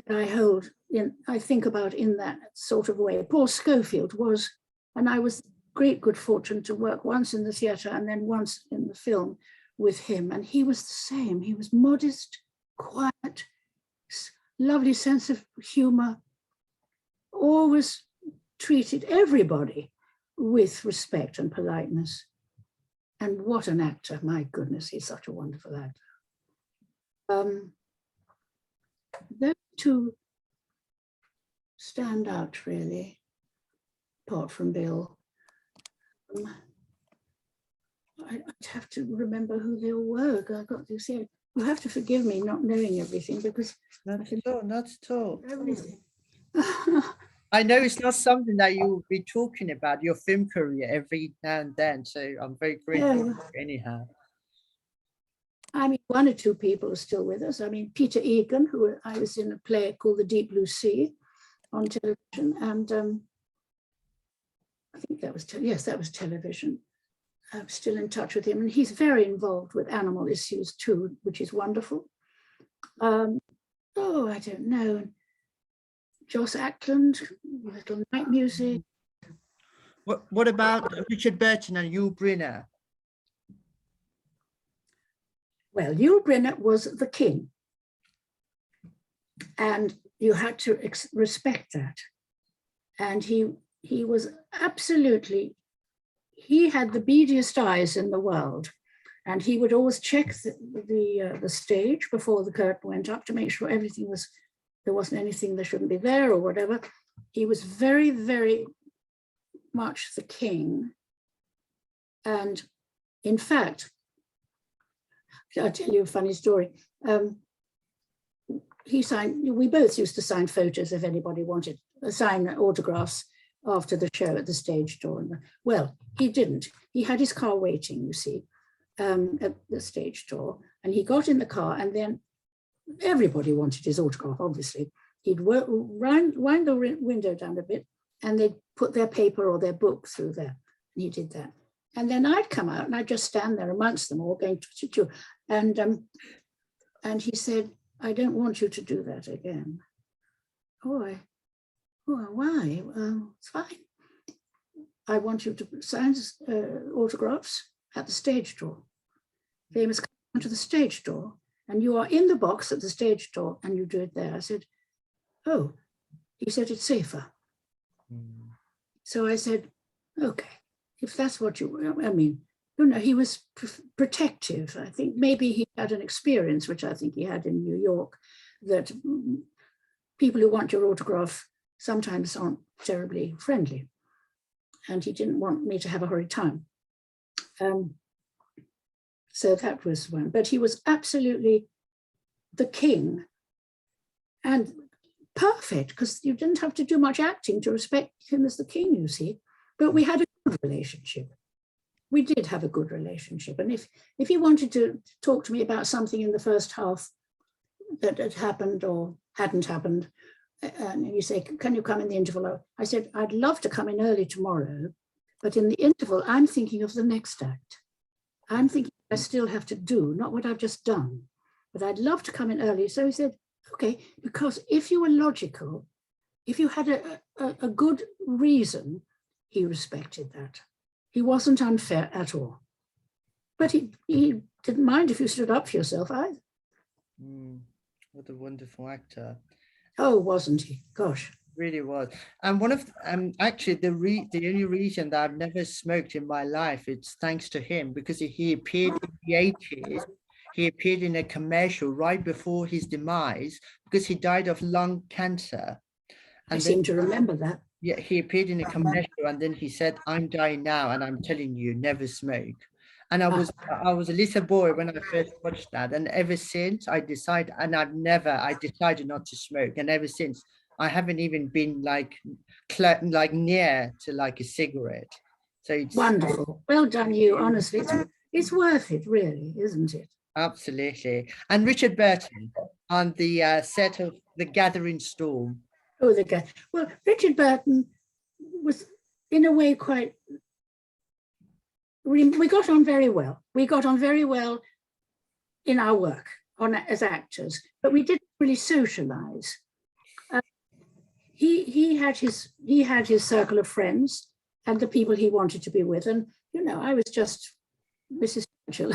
that I think about in that sort of way. Paul Scofield was, and I was great good fortune to work once in the theatre and then once in the film with him, and he was the same. He was modest, quiet, lovely sense of humor, always treated everybody with respect and politeness. And what an actor, my goodness, he's such a wonderful actor. Those two stand out really, apart from Bill. I'd have to remember who they all were. I got to say, you have to forgive me not knowing everything, because not at all. Everything. I know it's not something that you will be talking about, your film career, every now and then, so I'm very grateful anyhow. I mean, 1 or 2 people are still with us. I mean, Peter Egan, who I was in a play called The Deep Blue Sea on television, and I think that was, that was television. I'm still in touch with him, and he's very involved with animal issues too, which is wonderful. I don't know. Joss Ackland, Little Night Music. What about Richard Burton and Yul Brynner? Well, Yul Brynner was the king. And you had to respect that. And he was absolutely, he had the beadiest eyes in the world. And he would always check the stage before the curtain went up to make sure everything was, there wasn't anything that shouldn't be there or whatever. He was very, very much the king. And in fact, I'll tell you a funny story. He signed, we both used to sign photos if anybody wanted, sign autographs after the show at the stage door. Well, he didn't. He had his car waiting, you see, at the stage door. And he got in the car, and then everybody wanted his autograph, obviously. He'd wind the window down a bit, and they'd put their paper or their book through there. And he did that. And then I'd come out and I'd just stand there amongst them all going to. And he said, I don't want you to do that again. Oh, why? It's fine. I want you to sign autographs at the stage door. They must come to the stage door, and you are in the box at the stage door, and you do it there. I said, oh. He said, it's safer. Mm. So I said, okay, if that's what you, I mean, you know, he was protective. I think maybe he had an experience, which I think he had in New York, that people who want your autograph sometimes aren't terribly friendly. And he didn't want me to have a horrid time. So that was one. But he was absolutely the king, and perfect, because you didn't have to do much acting to respect him as the king, you see. But we had a good relationship. We did have a good relationship. And if he wanted to talk to me about something in the first half that had happened or hadn't happened, and you say, can you come in the interval? I said, I'd love to come in early tomorrow, but in the interval, I'm thinking of the next act. I'm thinking I still have to do, not what I've just done, but I'd love to come in early. So he said, okay, because if you were logical, if you had a good reason, he respected that. He wasn't unfair at all. But he didn't mind if you stood up for yourself either. What a wonderful actor. Oh, wasn't he? Gosh. Really was. And one of actually the only reason that I've never smoked in my life, it's thanks to him, because he appeared in the 80s. He appeared in a commercial right before his demise because he died of lung cancer. And I seem to remember that. Yeah, he appeared in a commercial, and then he said, I'm dying now, and I'm telling you, never smoke. And I was a little boy when I first watched that, and ever since I decided, and I decided not to smoke, and ever since I haven't even been like near to like a cigarette. So it's wonderful. Well done, you. Honestly, it's worth it, really, isn't it? Absolutely. And Richard Burton on the set of The Gathering Storm. Oh, well, Richard Burton was in a way quite. We got on very well. We got on very well in our work as actors, but we didn't really socialize. He had his circle of friends and the people he wanted to be with, and you know, I was just Mrs. Churchill.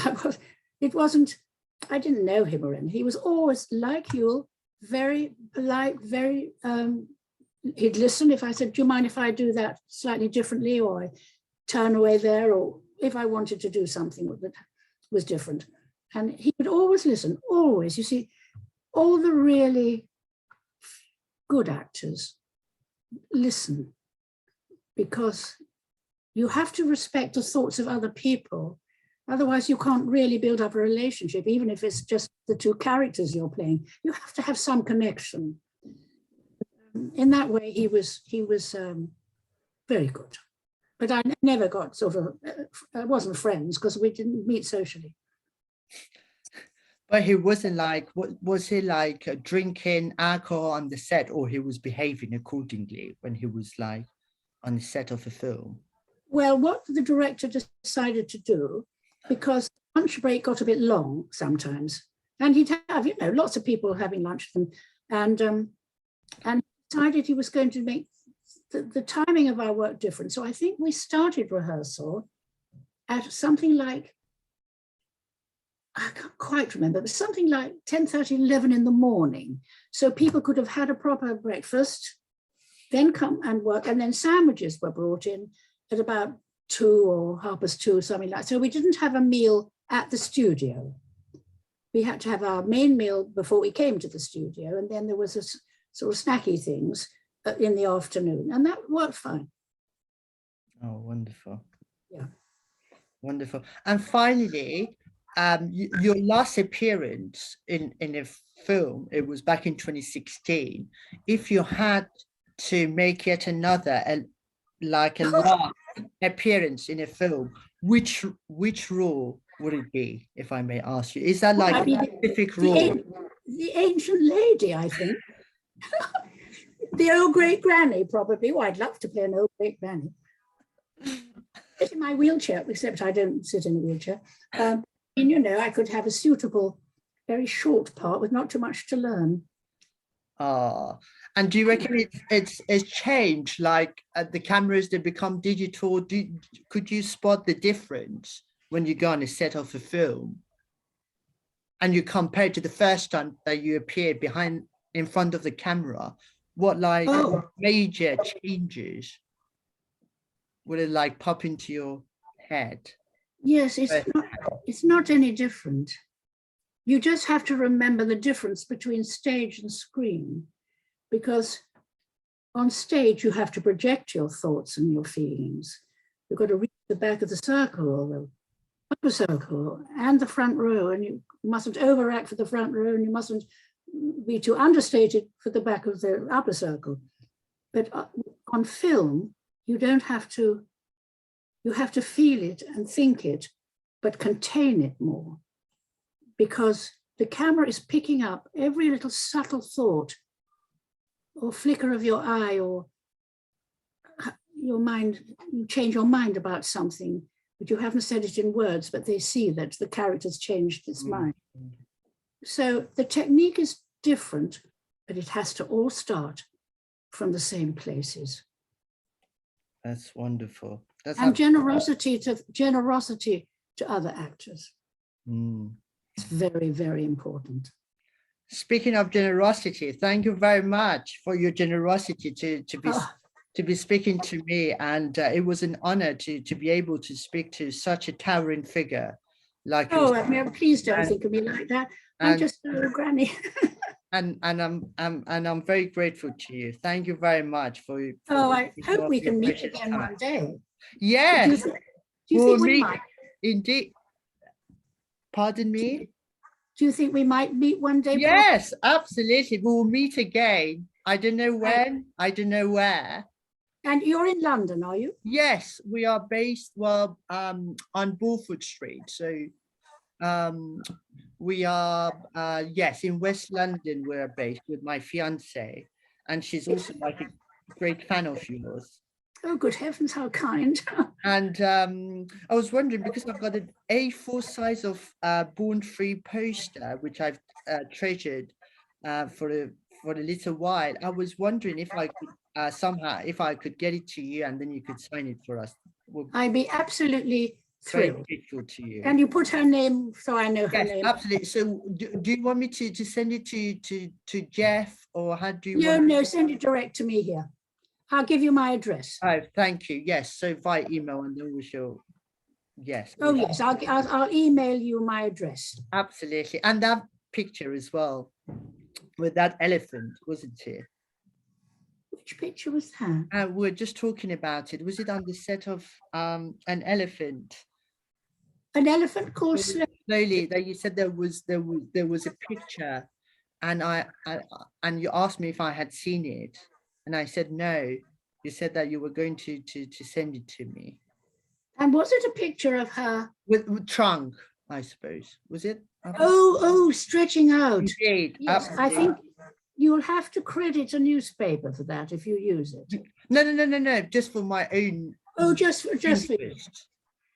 I didn't know him or anything. He was always like you, very polite, very. He'd listen if I said, "Do you mind if I do that slightly differently?" or I turn away there, or if I wanted to do something that was different, and he would always listen. Always, you see, all the really good actors listen, because you have to respect the thoughts of other people. Otherwise, you can't really build up a relationship, even if it's just the two characters you're playing. You have to have some connection. In that way, he was very good. But I never got I wasn't friends because we didn't meet socially. But he wasn't like, was he like drinking alcohol on the set, or he was behaving accordingly when he was like on the set of a film? Well, what the director decided to do, because lunch break got a bit long sometimes, and he'd have, you know, lots of people having lunch with him, and decided he was going to make the timing of our work different. So I think we started rehearsal at something like I can't quite remember, but something like 10:30, 11 in the morning. So people could have had a proper breakfast, then come and work, and then sandwiches were brought in at about 2 or 2:30, something like that. So we didn't have a meal at the studio. We had to have our main meal before we came to the studio, and then there was a sort of snacky things in the afternoon, and that worked fine. Oh, wonderful. Yeah. Wonderful. And finally, your last appearance in a film, it was back in 2016. If you had to make yet another, like a last appearance in a film, which role would it be, if I may ask you? Is that like a specific role? The ancient lady, I think. The old great granny, probably. Oh, I'd love to play an old great granny. Sit in my wheelchair, except I don't sit in a wheelchair. And you know, I could have a suitable, very short part with not too much to learn. And do you reckon it's changed? Like the cameras, they become digital. Could you spot the difference when you go on a set of a film, and you compare to the first time that you appeared in front of the camera? What like major changes would it like pop into your head? Yes, it's not any different. You just have to remember the difference between stage and screen, because on stage you have to project your thoughts and your feelings. You've got to reach the back of the circle or the upper circle and the front row, and you mustn't overact for the front row, and you mustn't be too understated for the back of the upper circle. But on film, you don't have to, you have to feel it and think it, but contain it more, because the camera is picking up every little subtle thought or flicker of your eye, or your mind, you change your mind about something, but you haven't said it in words, but they see that the character's changed its mind. So the technique is different, but it has to all start from the same places. That's wonderful. And generosity to other actors. It's very, very important. Speaking of generosity, thank you very much for your generosity to be speaking to me, and it was an honor to be able to speak to such a towering figure like yourself. I mean, please don't think of me like that. I'm just a little granny. and I'm very grateful to you. Thank you very much for I hope we can meet again one day. Yes. Do you think we might? Indeed. Pardon me? Do you think we might meet one day? Yes, absolutely. We will meet again. I don't know when, I don't know where. And you're in London, are you? Yes, we are based, well, on Bulford Street. So we are, yes, in West London, we're based with my fiance. And she's also like a great fan of yours. Oh, good heavens, how kind. And I was wondering, because I've got an A4 size of Born Free poster, which I've treasured for a little while. I was wondering if I could somehow, if I could get it to you and then you could sign it for us. I'd be absolutely thrilled. Very grateful to you. And you put her name so I know her name. Absolutely. So do you want me to send it to Jeff, or how do you No, send it direct to me here. I'll give you my address. Oh, thank you. Yes, so via email, and then we shall. Yes. Oh yes, I'll email you my address. Absolutely, and that picture as well, with that elephant, wasn't it? Which picture was that? We're just talking about it. Was it on the set of an elephant? An elephant called Slowly. That you said there was a picture, and and you asked me if I had seen it. And I said, no. You said that you were going to send it to me. And was it a picture of her? With trunk, I suppose. Was it? Oh, stretching out. Indeed. Yes, I think you'll have to credit a newspaper for that if you use it. No. Just for my own. Oh, just for you.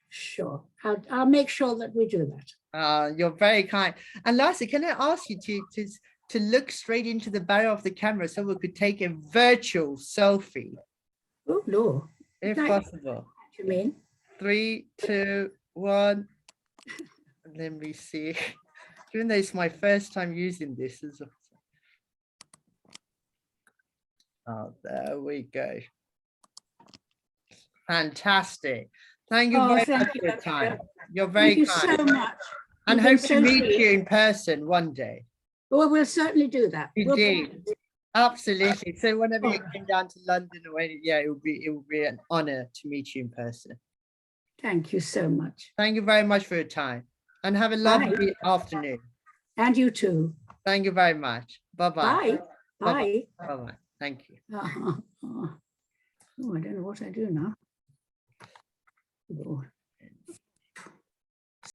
Sure. I'll make sure that we do that. You're very kind. And lastly, can I ask you to look straight into the barrel of the camera so we could take a virtual selfie? Oh, no. If possible. What do you mean? 3, 2, 1. let me see. Even though it's my first time using this as well. Oh, there we go. Fantastic. Thank you Oh, very thank much you, for your Dr. time. You're very Thank you so kind. much. And You've been hope to so meet sweet. you in person one day. Well, we'll certainly do that. We'll- Indeed. Absolutely. So whenever you Oh. come down to London or any, yeah, it will be an honor to meet you in person. Thank you so much. Thank you very much for your time and have a lovely afternoon. And you too. Thank you very much. Bye-bye. Bye. Bye. Bye-bye. Thank you. Oh, I don't know what I do now. Lord.